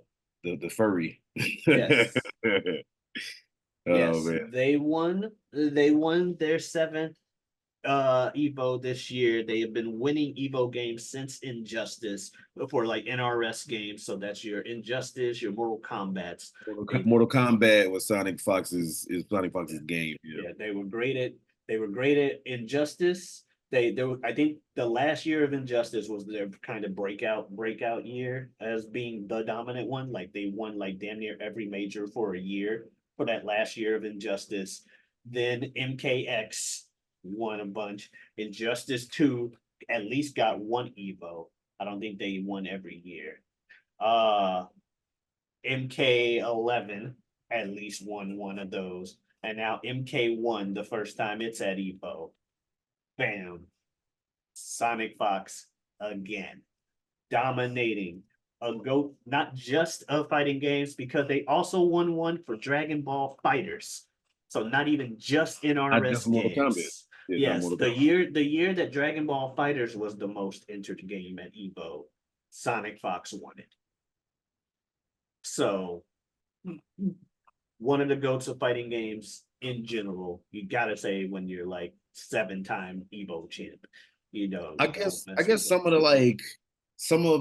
B: furry.
A: Yes.
B: Oh
A: Yes,
B: man.
A: they won. They won their 7th Evo this year. They have been winning Evo games since Injustice for like NRS games. So that's your Injustice, your Mortal Kombat's.
B: Mortal Kombat was Sonic Fox's Sonic Fox's game. Yeah.
A: Yeah, they were great at Injustice. They were, I think the last year of Injustice was their kind of breakout year as being the dominant one. Like they won like damn near every major for a year for that last year of Injustice. Then MKX won a bunch. Injustice 2 at least got one Evo. I don't think they won every year. Uh MK11 at least won one of those. And now MK1, the first time it's at Evo. Bam. Sonic Fox again. Dominating a GOAT, not just of fighting games, because they also won one for Dragon Ball Fighters. So not even just
B: Not just
A: NRS
B: Mortal Kombat.
A: games.
B: Yeah,
A: Yes, the year that Dragon Ball Fighters was the most entered game at Evo, Sonic Fox won it. So one of the goats of fighting games in general, you gotta say when you're like 7-time Evo champ. You know,
B: I guess some of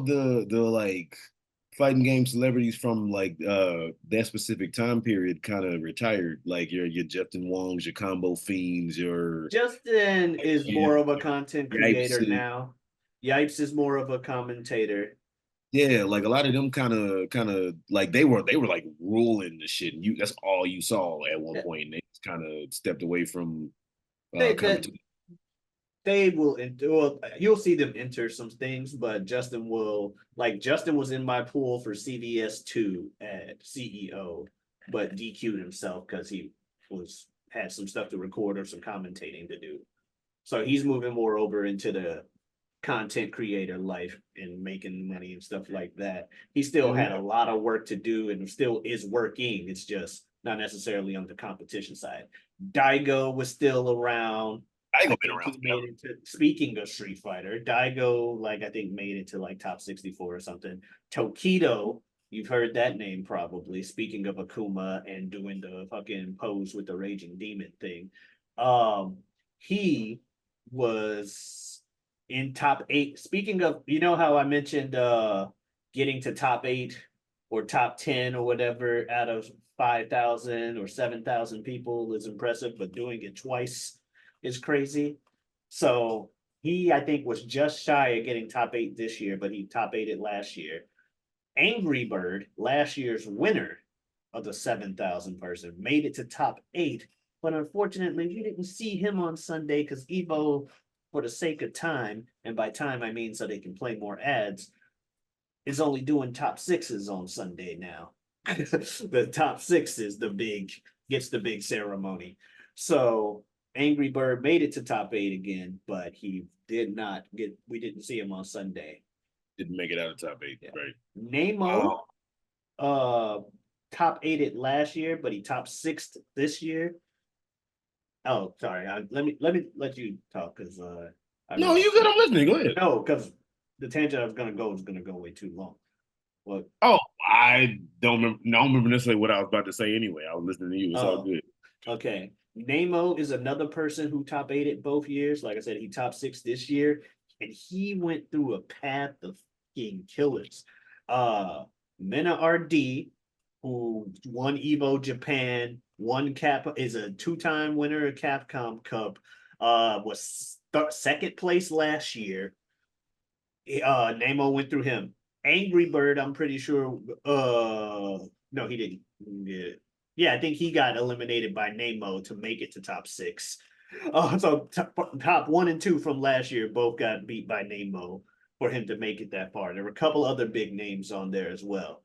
B: the like fighting game celebrities from like that specific time period kind of retired. Like your Justin Wongs, your Combo Fiends, your
A: Justin is
B: yeah,
A: more of a content creator
B: Yipes.
A: now. Yipes is more of a commentator.
B: Yeah, like a lot of them kind of like they were like ruling the shit. And that's all you saw at one point. And they just kind of stepped away from
A: They,
B: commentary.
A: they will. Well, you'll see them enter some things, but Justin will. Like Justin was in my pool for CVS 2 at CEO, but DQ'd himself because he was had some stuff to record or some commentating to do. So he's moving more over into the content creator life and making money and stuff like that. He still had a lot of work to do and still is working. It's just not necessarily on the competition side. Daigo was still around.
B: I
A: I
B: been
A: think
B: around.
A: he made it to, speaking of Street Fighter, Daigo, like, I think made it to like top 64 or something. Tokido, you've heard that name probably. Speaking of Akuma and doing the fucking pose with the Raging Demon thing. Um, he was in top 8. Speaking of, you know how I mentioned getting to top 8 or top 10 or whatever out of 5,000 or 7,000 people is impressive, but doing it twice is crazy. So he, I think, was just shy of getting top 8 this year, but he top 8 it last year. Angry Bird, last year's winner of the 7,000 person, made it to top 8. But unfortunately, we didn't see him on Sunday because Evo, for the sake of time, and by time I mean so they can play more ads, is only doing top 6s on Sunday now. The top 6 is the big, gets the big ceremony. So Angry Bird made it to top 8 again, but he did not get, we didn't see him on Sunday.
B: Didn't make it out of top 8,
A: Yeah.
B: right?
A: Nemo, top 8 it last year, but he top 6 this year. Oh, sorry. Let me let you talk because
B: No, you good. I'm listening. Go ahead.
A: no, because the tangent I was gonna go is gonna go way too long. What?
B: Oh, I don't remember necessarily what I was about to say anyway. I was listening to you. It's all
A: Oh,
B: good.
A: okay. Nemo is another person who top 8 it both years. Like I said, he top 6 this year, and he went through a path of fucking killers. Mena RD, who won Evo Japan, won Cap, is a 2-time winner of Capcom Cup, was second place last year. Nemo went through him. Angry Bird, I'm pretty sure. No, he didn't. Yeah, yeah, I think he got eliminated by Nemo to make it to top 6. So top 1 and 2 from last year both got beat by Nemo for him to make it that far. There were a couple other big names on there as well.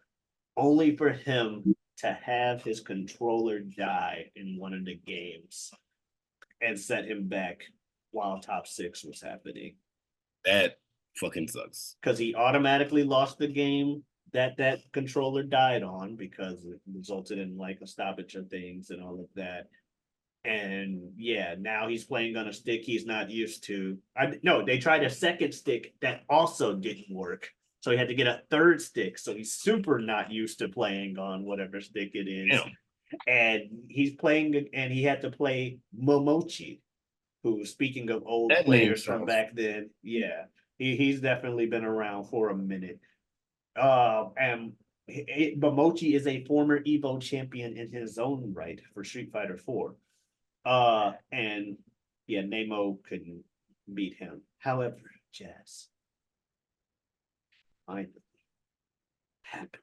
A: Only for him to have his controller die in one of the games and set him back while top 6 was happening.
B: That fucking sucks.
A: Because he automatically lost the game that controller died on because it resulted in like a stoppage of things and all of that. And yeah, now he's playing on a stick he's not used to. No, they tried a second stick that also didn't work. So he had to get a third stick. So he's super not used to playing on whatever stick it is.
B: Damn.
A: And he's playing, and he had to play Momochi, who, speaking of old
B: That
A: players from back then, yeah, he's definitely been around for a minute. And Momochi is a former Evo champion in his own right for Street Fighter 4. And yeah, Nemo couldn't beat him. However, Jazz finally happened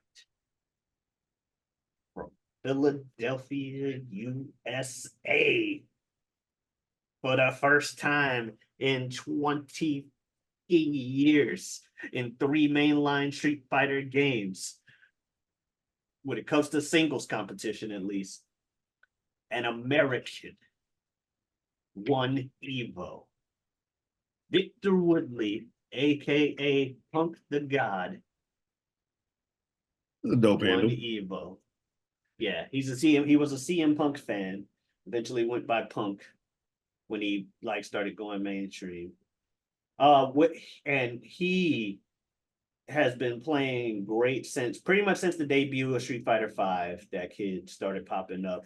A: from Philadelphia, USA, for the first time in 20 years in 3 mainline Street Fighter games. When it comes to singles competition, at least, an American won Evo. Victor Woodley, aka Punk the God,
B: That's a dope
A: won
B: handle.
A: Evo. Yeah, he's a CM. He was a CM Punk fan. Eventually went by Punk when he like started going mainstream. And he has been playing great since pretty much since the debut of Street Fighter V. That kid started popping up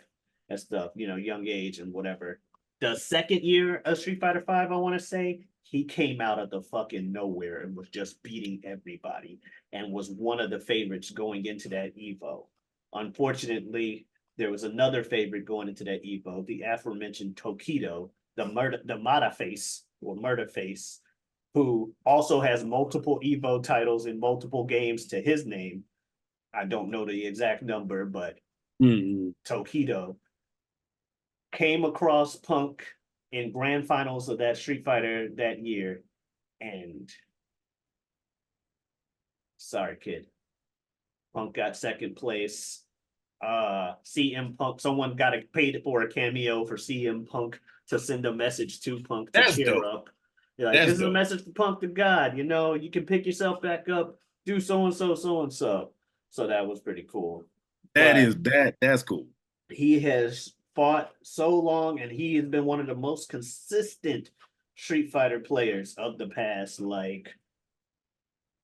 A: and stuff, young age and whatever. The second year of Street Fighter V, I want to say, he came out of the fucking nowhere and was just beating everybody and was one of the favorites going into that Evo. Unfortunately, there was another favorite going into that Evo, the aforementioned Tokido, the Mata face or murder face, who also has multiple Evo titles in multiple games to his name. I don't know the exact number, but Tokido came across Punk in grand finals of that Street Fighter that year, and sorry, kid, Punk got second place. CM Punk, someone got paid for a cameo for CM Punk to send a message to Punk to
B: That's
A: cheer
B: dope.
A: up. You're like,
B: That's
A: this is a
B: dope.
A: message to Punk to God. You know, you can pick yourself back up, do so and so, so and so. So that was pretty cool. But
B: That's cool.
A: he has fought so long, and he has been one of the most consistent Street Fighter players of the past like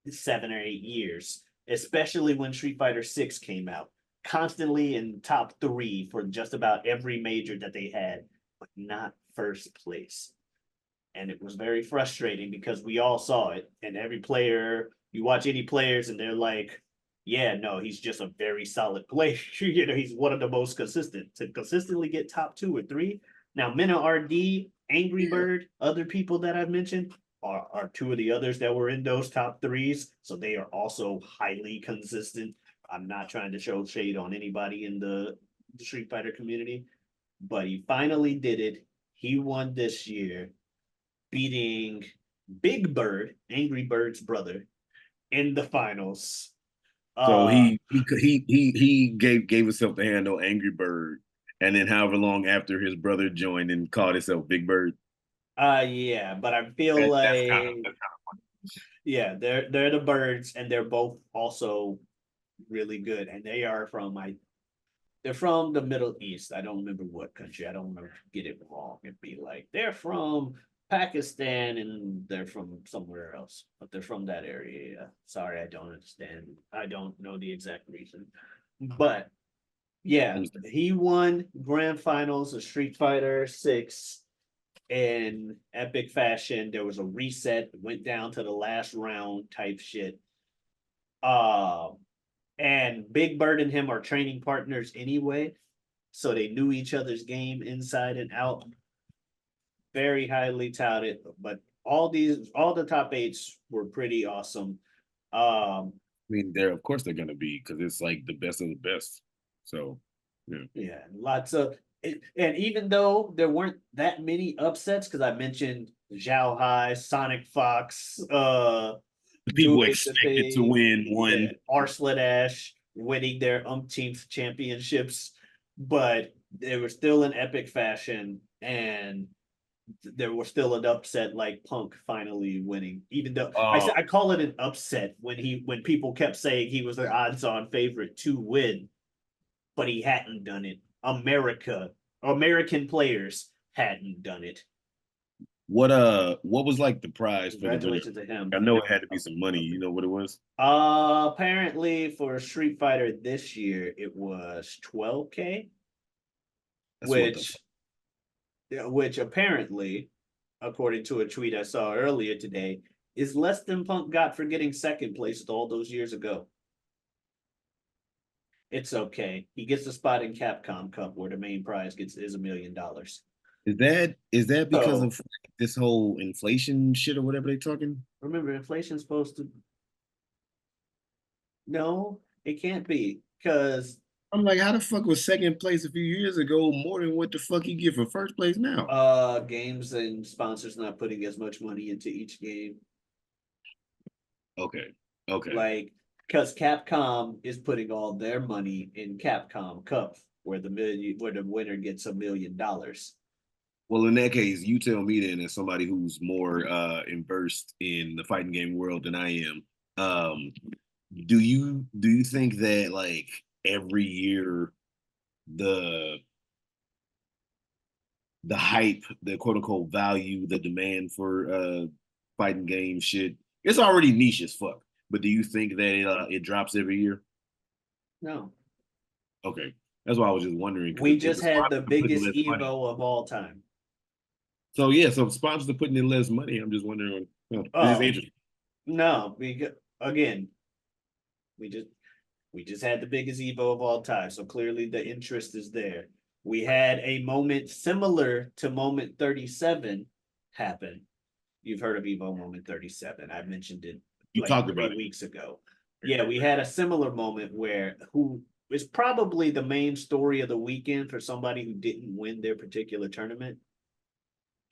A: 7 or 8 years, especially when Street Fighter 6 came out. Constantly in top three for just about every major that they had, but not first place. And it was very frustrating because we all saw it. And every player, you watch any players, and they're like, yeah, no, he's just a very solid player. You know, he's one of the most consistent to consistently get top 2 or 3. Now, Mena RD, Angry Bird, other people that I've mentioned are two of the others that were in those top threes. So they are also highly consistent. I'm not trying to show shade on anybody in the Street Fighter community, but he finally did it. He won this year, beating Big Bird, Angry Bird's brother, in the finals.
B: So
A: Uh,
B: he gave himself the handle Angry Bird, and then however long after his brother joined and called himself Big Bird.
A: yeah, but I feel like yeah, they're the birds, and they're both also really good, and they are from they're from the Middle East. I don't remember what country. I don't want to get it wrong and be like they're from Pakistan and they're from somewhere else, but they're from that area. Yeah. Sorry, I don't understand. I don't know the exact reason, but yeah, he won grand finals of Street Fighter 6 in epic fashion. There was a reset, went down to the last round type shit. Uh, and Big Bird and him are training partners anyway, so they knew each other's game inside and out. Very highly touted, but all the top eights were pretty awesome.
B: I mean, they're of course they're gonna be because it's like the best of the best. So yeah,
A: Yeah, lots of and even though there weren't that many upsets, because I mentioned Zhao Hai, Sonic Fox,
B: the people
A: doing the
B: expected to
A: thing,
B: win
A: yeah,
B: one.
A: Arslan Ash winning their umpteenth championships, but they were still in epic fashion, and there was still an upset like Punk finally winning. Even though
B: Oh,
A: I call it an upset when people kept saying he was their odds-on favorite to win, but he hadn't done it. American players hadn't done it.
B: what was like the prize for the winner?
A: Congratulations to him.
B: I know it had to be some money. You know what it was?
A: Apparently for Street Fighter this year it was 12K,
B: That's what the
A: which which apparently, according to a tweet I saw earlier today, is less than Punk got for getting second place all those years ago. It's okay. He gets a spot in Capcom Cup where the main prize gets is $1 million.
B: is that because
A: So
B: of this whole inflation shit or whatever they talking?
A: remember, inflation's supposed to no, it can't be because
B: I'm like, how the fuck was second place a few years ago more than what the fuck he get for first place now?
A: games and sponsors not putting as much money into each game.
B: Okay, okay.
A: Like because Capcom is putting all their money in Capcom Cup where the winner gets $1 million.
B: Well, in that case, you tell me then, as somebody who's more immersed in the fighting game world than I am, um, do you think that like every year the the hype, the quote unquote value, the demand for fighting game shit, it's already niche as fuck. But do you think that it drops every year?
A: No.
B: Okay, that's why I was just wondering because
A: We
B: if
A: just
B: the
A: had
B: sponsors
A: the
B: are putting
A: biggest
B: less money,
A: Evo of all time.
B: so yeah, so if sponsors are putting in less money, I'm just wondering. It's just
A: Oh,
B: interesting.
A: no, because again, we just we just had the biggest Evo of all time. So clearly the interest is there. We had a moment similar to moment 37 happen. You've heard of Evo moment 37. I mentioned it
B: You
A: like
B: talked about
A: 3 weeks ago. Yeah, we had a similar moment where who is probably the main story of the weekend for somebody who didn't win their particular tournament.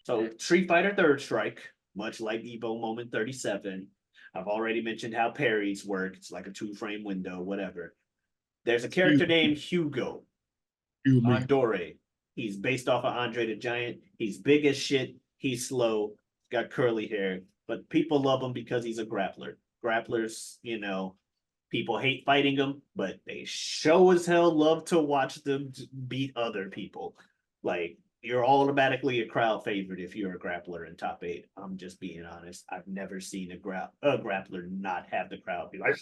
A: So Street Fighter Third Strike, much like Evo Moment 37. I've already mentioned how parries work. It's like a 2-frame window, whatever. There's a character named Hugo
B: Excuse me.
A: Andore. He's based off of Andre the Giant. He's big as shit. He's slow. Got curly hair, but people love him because he's a grappler. Grapplers, people hate fighting them, but they show as hell love to watch them beat other people. Like, you're automatically a crowd favorite if you're a grappler in top 8. I'm just being honest. I've never seen a grappler not have the crowd be like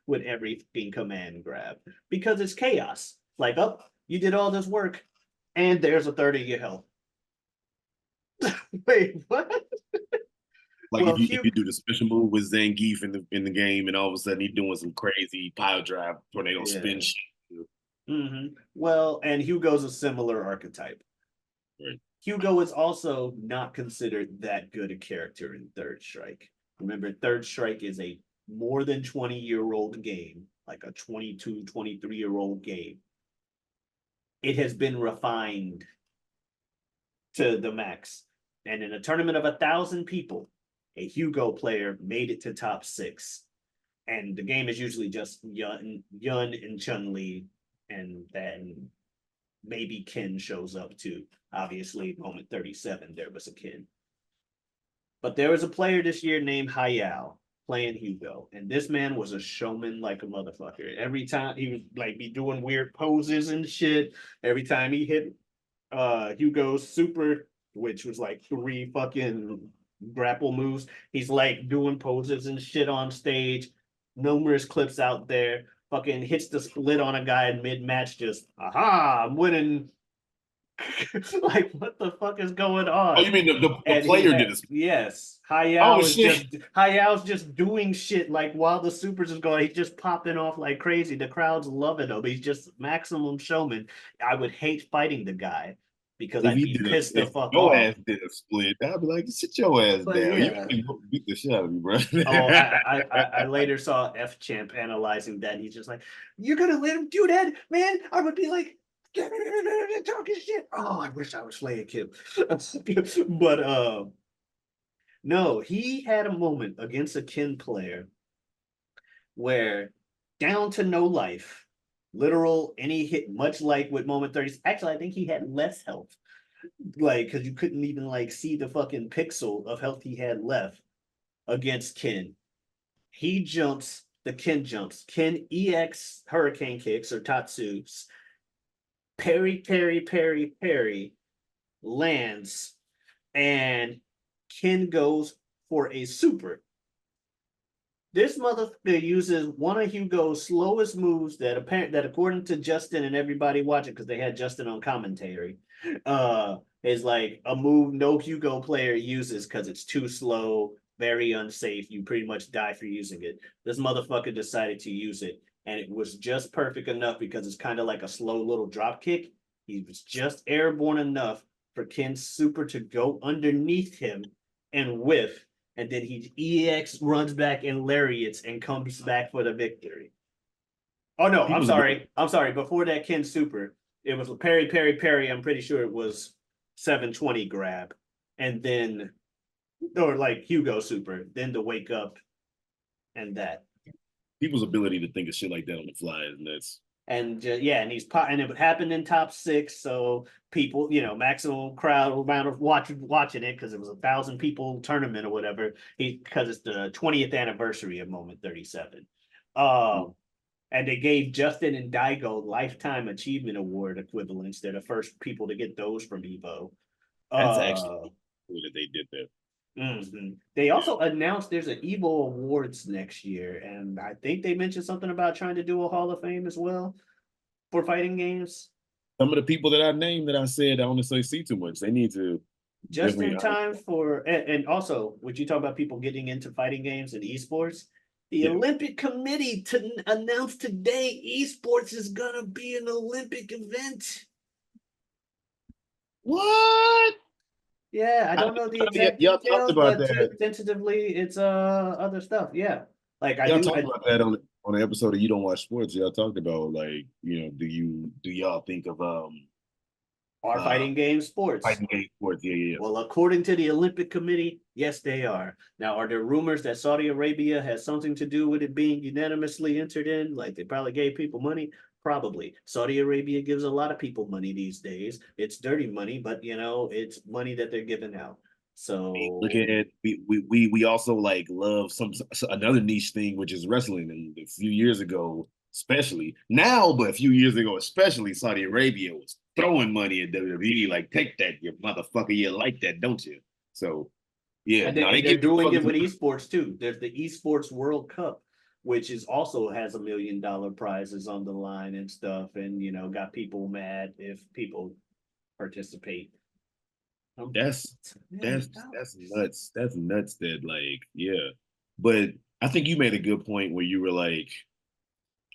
A: with everything command grab because it's chaos. Like, oh, you did all this work, and there's a third of your health. Wait, what?
B: Like
A: Well,
B: if you do the special move with Zangief in the game, and all of a sudden he's doing some crazy pile drive tornado spin
A: yeah.
B: shit.
A: Well, and Hugo's a similar archetype.
B: Right.
A: Hugo is also not considered that good a character in Third Strike. Remember, Third Strike is a more than 20-year-old game, like a 22, 23-year-old game. It has been refined to the max. And in a tournament of 1,000 people, a Hugo player made it to top 6. And the game is usually just Yun and Chun Li, and then maybe Ken shows up too. Obviously, moment 37, there was a Ken. But there was a player this year named Hayao playing Hugo, and this man was a showman like a motherfucker. Every time he would like be doing weird poses and shit. Every time he hit Hugo's super, which was like 3 fucking grapple moves, he's like doing poses and shit on stage. Numerous clips out there. Fucking hits the split on a guy in mid match. Just aha, I'm winning. Like, what the fuck is going
B: Oh,
A: on?
B: you mean the
A: And he
B: player did
A: had,
B: this?
A: yes,
B: Oh shit!
A: Hayao's just doing shit like while the supers is going, he's just popping off like crazy. The crowd's loving him. He's just maximum showman. I would hate fighting the guy because
B: If
A: I'd
B: he
A: be
B: did a
A: pissed the
B: if
A: fuck
B: your
A: off.
B: ass did a split, I'd be like, sit your ass
A: But
B: down. You
A: yeah.
B: beat the shit out of me, bro.
A: Oh, I later saw F Champ analyzing that. And he's just like, "You're gonna let him do that, man?" I would be like, talking shit. Oh, I wish I was Slayer Kid. But no, he had a moment against a Kin player where down to no life, literal any hit, much like with moment 30. Actually, I think he had less health. Like, because you couldn't even like see the fucking pixel of health he had left against Kin. He jumps, the Ken jumps. Ken EX Hurricane Kicks or Tatsus. Parry, parry, parry, parry, lands, and Ken goes for a super. This motherfucker uses one of Hugo's slowest moves that according to Justin and everybody watching, because they had Justin on commentary, is like a move no Hugo player uses because it's too slow, very unsafe. You pretty much die for using it. This motherfucker decided to use it, and it was just perfect enough because it's kind of like a slow little drop kick. He was just airborne enough for Ken's super to go underneath him and whiff, and then he EX runs back and lariats and comes back for the victory. Oh no,
B: He
A: I'm
B: was a
A: sorry. I'm sorry. Before that Ken Super, it was parry, parry, parry. I'm pretty sure it was 720 grab. And then or like Hugo Super, then to wake up and that.
B: people's ability to think of shit like that on the fly is nuts.
A: And yeah, and and it happened in top 6, so people, maximum crowd amount of watching it because it was 1,000 people tournament or whatever. Because it's the 20th anniversary of Moment 37. Um, and they gave Justin and Daigo lifetime achievement award equivalents. They're the first people to get those from Evo.
B: That's actually
A: Uh,
B: cool that they did that.
A: They
B: Yeah.
A: also announced there's an Evo Awards next year, and I think they mentioned something about trying to do a Hall of Fame as well for fighting games.
B: Some of the people that I named that I said I don't necessarily see too much. They need to
A: Just
B: definitely.
A: in time for, and also, would you talk about people getting into fighting games and esports? The
B: Yeah.
A: Olympic Committee to announce today esports is gonna be an Olympic event.
B: What?
A: Yeah, I don't know the exact
B: Y'all talked
A: details,
B: about
A: but
B: that.
A: tentatively it's other stuff. Yeah. Like
B: Y'all talked about that on the episode of You Don't Watch Sports. Y'all talked about like, do y'all think of
A: Are fighting game sports?
B: Fighting game sports. Yeah, yeah.
A: Well, according to the Olympic Committee, yes, they are. Now, are there rumors that Saudi Arabia has something to do with it being unanimously entered in? Like they probably gave people money? Probably. Saudi Arabia gives a lot of people money these days. It's dirty money, but it's money that they're giving out.
B: Look
A: So
B: at we also like love some another niche thing, which is wrestling. And a few years ago, especially now, but a few years ago, especially Saudi Arabia was throwing money at WWE. Like, take that, you motherfucker. You like that, don't you? So yeah,
A: and
B: no, they
A: they're
B: give
A: doing it
B: motherfuckers.
A: with esports too. There's the esports World Cup, which is also has $1 million prizes on the line and stuff, and got people mad if people participate.
B: That's
A: $1 million.
B: that's nuts. That's nuts. That like yeah, but I think you made a good point where you were like,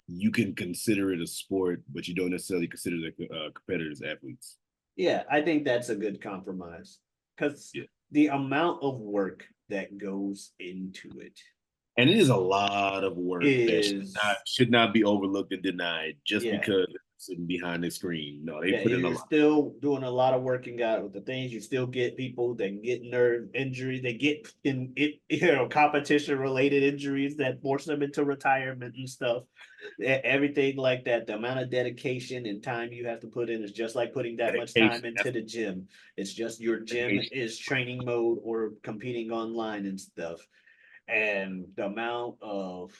B: you can consider it a sport, but you don't necessarily consider the competitors athletes.
A: Yeah, I think that's a good compromise because
B: Yeah.
A: the amount of work that goes into it
B: And it is a lot of work that
A: is,
B: should not be overlooked and denied just
A: yeah,
B: because they're sitting behind the screen. No, they
A: yeah,
B: put in a
A: you're
B: lot.
A: still doing a lot of working out with the things. You still get people that get nerve injuries. They get in it, competition related injuries that force them into retirement and stuff. Everything like that. The amount of dedication and time you have to put in is just like putting that much time
B: Dedication.
A: into
B: That's
A: the gym. It's just your gym
B: dedication.
A: is training mode or competing online and stuff. And the amount of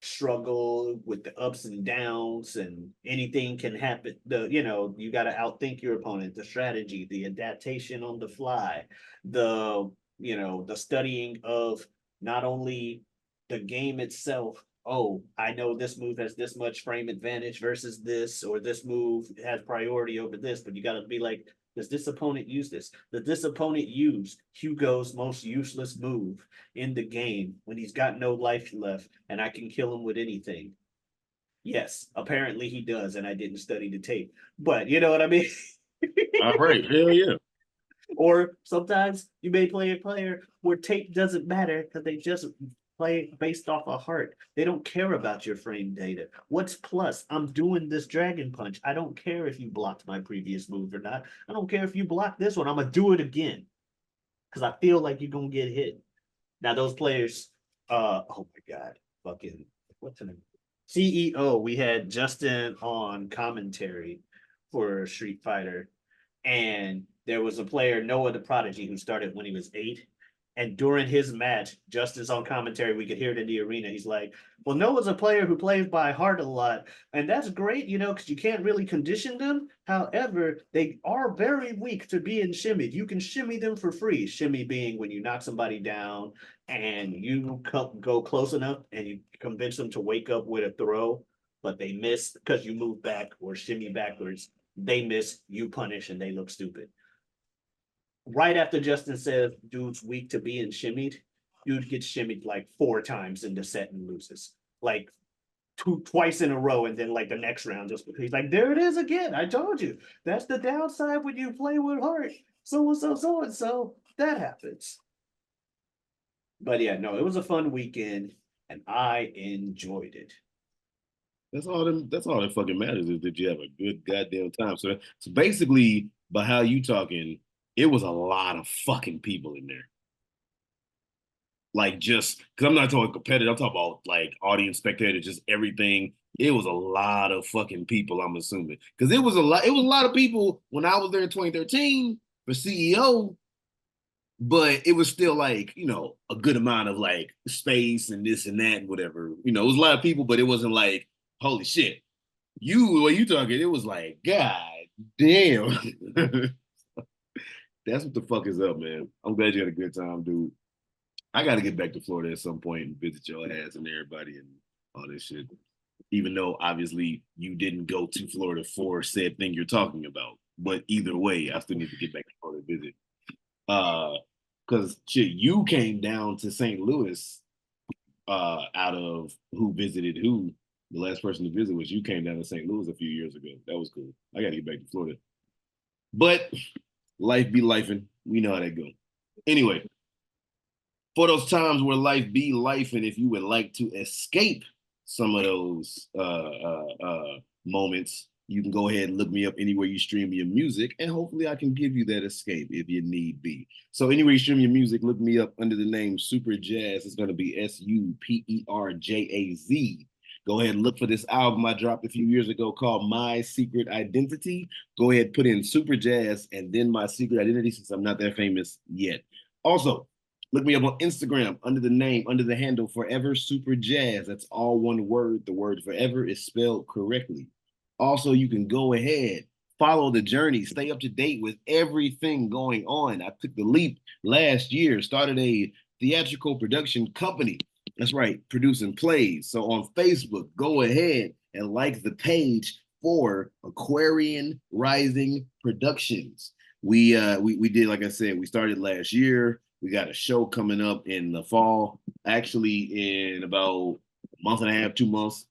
A: struggle with the ups and downs and anything can happen. You got to outthink your opponent, the strategy, the adaptation on the fly, the studying of not only the game itself. Oh, I know this move has this much frame advantage versus this, or this move has priority over this, but you got to be like, does this opponent use this? Does this opponent use Hugo's most useless move in the game when he's got no life left and I can kill him with anything? Yes, apparently he does, and I didn't study the tape. But you know what I mean?
B: All right. Hell yeah.
A: Or sometimes you may play a player where tape doesn't matter because they just play based off a heart. They don't care about your frame data. What's plus? I'm doing this dragon punch. I don't care if you blocked my previous move or not. I don't care if you blocked this one. I'm gonna do it again because I feel like you're gonna get hit. Now those players, oh my god, fucking what's the name? CEO. We had Justin on commentary for Street Fighter, and there was a player, Noah the Prodigy, who started when he was 8. And during his match, Justin's on commentary, we could hear it in the arena. He's like, well, Noah's a player who plays by heart a lot. And that's great, because you can't really condition them. However, they are very weak to being shimmied. You can shimmy them for free. Shimmy being when you knock somebody down and you go close enough and you convince them to wake up with a throw, but they miss because you move back or shimmy backwards. They miss, you punish, and they look stupid. Right after Justin says dude's weak to being shimmied, dude gets shimmied like 4 times in the set and loses. Like twice in a row, and then like the next round, just because he's like, there it is again. I told you. That's the downside when you play with heart. So and so, so and so. That happens. But yeah, no, it was a fun weekend and I enjoyed it.
B: That's all that fucking matters is that you have a good goddamn time. So basically, by how you talking, it was a lot of fucking people in there. Like, just because I'm not talking competitive, I'm talking about like audience, spectators, just everything. It was a lot of fucking people, I'm assuming. Because it was a lot of people when I was there in 2013 for CEO, but it was still like, a good amount of like space and this and that and whatever. It was a lot of people, but it wasn't like, holy shit. What you talking, it was like, God damn. That's what the fuck is up, man. I'm glad you had a good time, dude. I got to get back to Florida at some point and visit your ass and everybody and all this shit. Even though obviously you didn't go to Florida for said thing you're talking about, but either way, I still need to get back to Florida to visit. Because shit, you came down to St. Louis out of who visited who. The last person to visit was you came down to St. Louis a few years ago. That was cool. I got to get back to Florida, but life be life, and we know how that go. Anyway, for those times where life be life, and if you would like to escape some of those moments, You can go ahead and look me up anywhere you stream your music, and hopefully I can give you that escape if you need be. So anywhere you stream your music, look me up under the name Super Jazz. It's going to be SUPERJAZ. Go ahead and look for this album I dropped a few years ago called My Secret Identity. Go ahead, put in Super Jazz and then My Secret Identity since I'm not that famous yet. Also, look me up on Instagram under the handle Forever Super Jazz. That's all one word. The word forever is spelled correctly. Also, you can go ahead, follow the journey, stay up to date with everything going on. I took the leap last year, started a theatrical production company. That's right, producing plays. So on Facebook, go ahead and like the page for Aquarian Rising Productions. We did, like I said, we started last year. We got a show coming up in the fall, actually in about a month and a half, 2 months.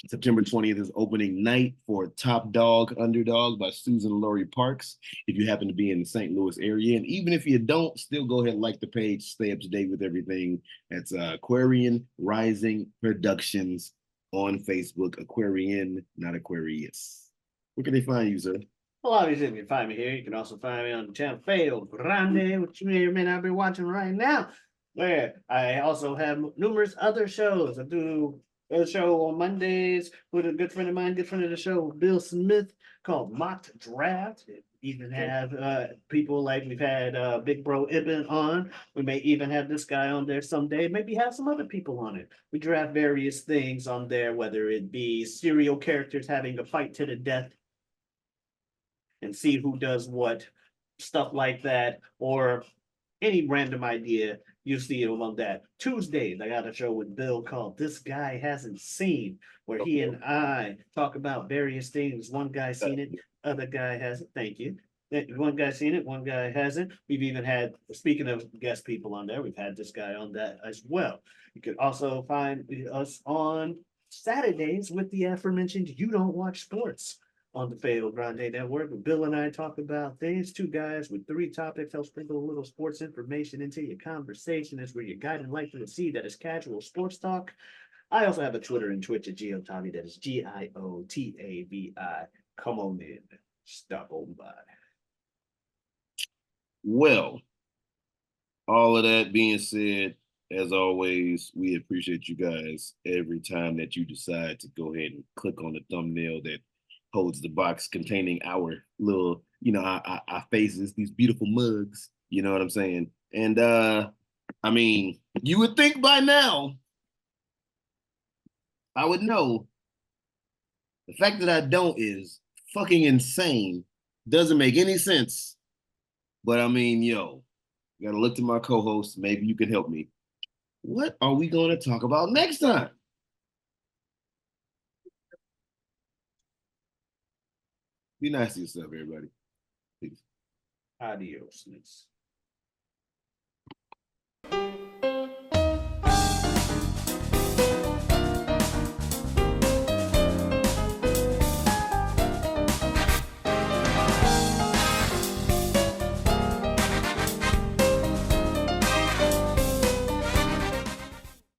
B: September 20th is opening night for Top Dog Underdog by Susan Laurie Parks. If you happen to be in the St. Louis area, and even if you don't, still go ahead and like the page, stay up to date with everything. That's Aquarian Rising Productions on Facebook. Aquarian, not Aquarius. Where can they find you, sir?
A: Well, obviously, if you can find me here, you can also find me on the channel Feo Grande, which you may or may not be watching right now, where I also have numerous other shows. I do a show on Mondays with a good friend of mine, good friend of the show, Bill Smith, called Mock Draft. Even have people like we've had Big Bro Ibn on. We may even have this guy on there someday. Maybe have some other people on it. We draft various things on there, whether it be serial characters having a fight to the death and see who does what, stuff like that, or any random idea you see on that. Tuesdays, I got a show with Bill called This Guy Hasn't Seen, where he and I talk about various things. One guy seen it, other guy hasn't. Thank you. One guy seen it, one guy hasn't. We've even had, speaking of guest people on there, we've had this guy on that as well. You could also find us on Saturdays with the aforementioned You Don't Watch Sports on the Feo Grande Network. Where Bill and I talk about things. Two guys with three topics. Help sprinkle a little sports information into your conversation. Is where your guiding light to the sea. That is casual sports talk. I also have a Twitter and Twitch at G.O.A.T.S. That is G.I.O.T.A.V.I. Come on in. Stop on by.
B: Well, all of that being said, as always, we appreciate you guys every time that you decide to go ahead and click on the thumbnail that holds the box containing our little, our faces, these beautiful mugs. You know what I'm saying? And I mean, you would think by now I would know. The fact that I don't is fucking insane. Doesn't make any sense. But I mean, yo, gotta look to my co-host. Maybe you can help me. What are we going to talk about next time? Be nice to yourself, everybody. Peace.
A: Adios.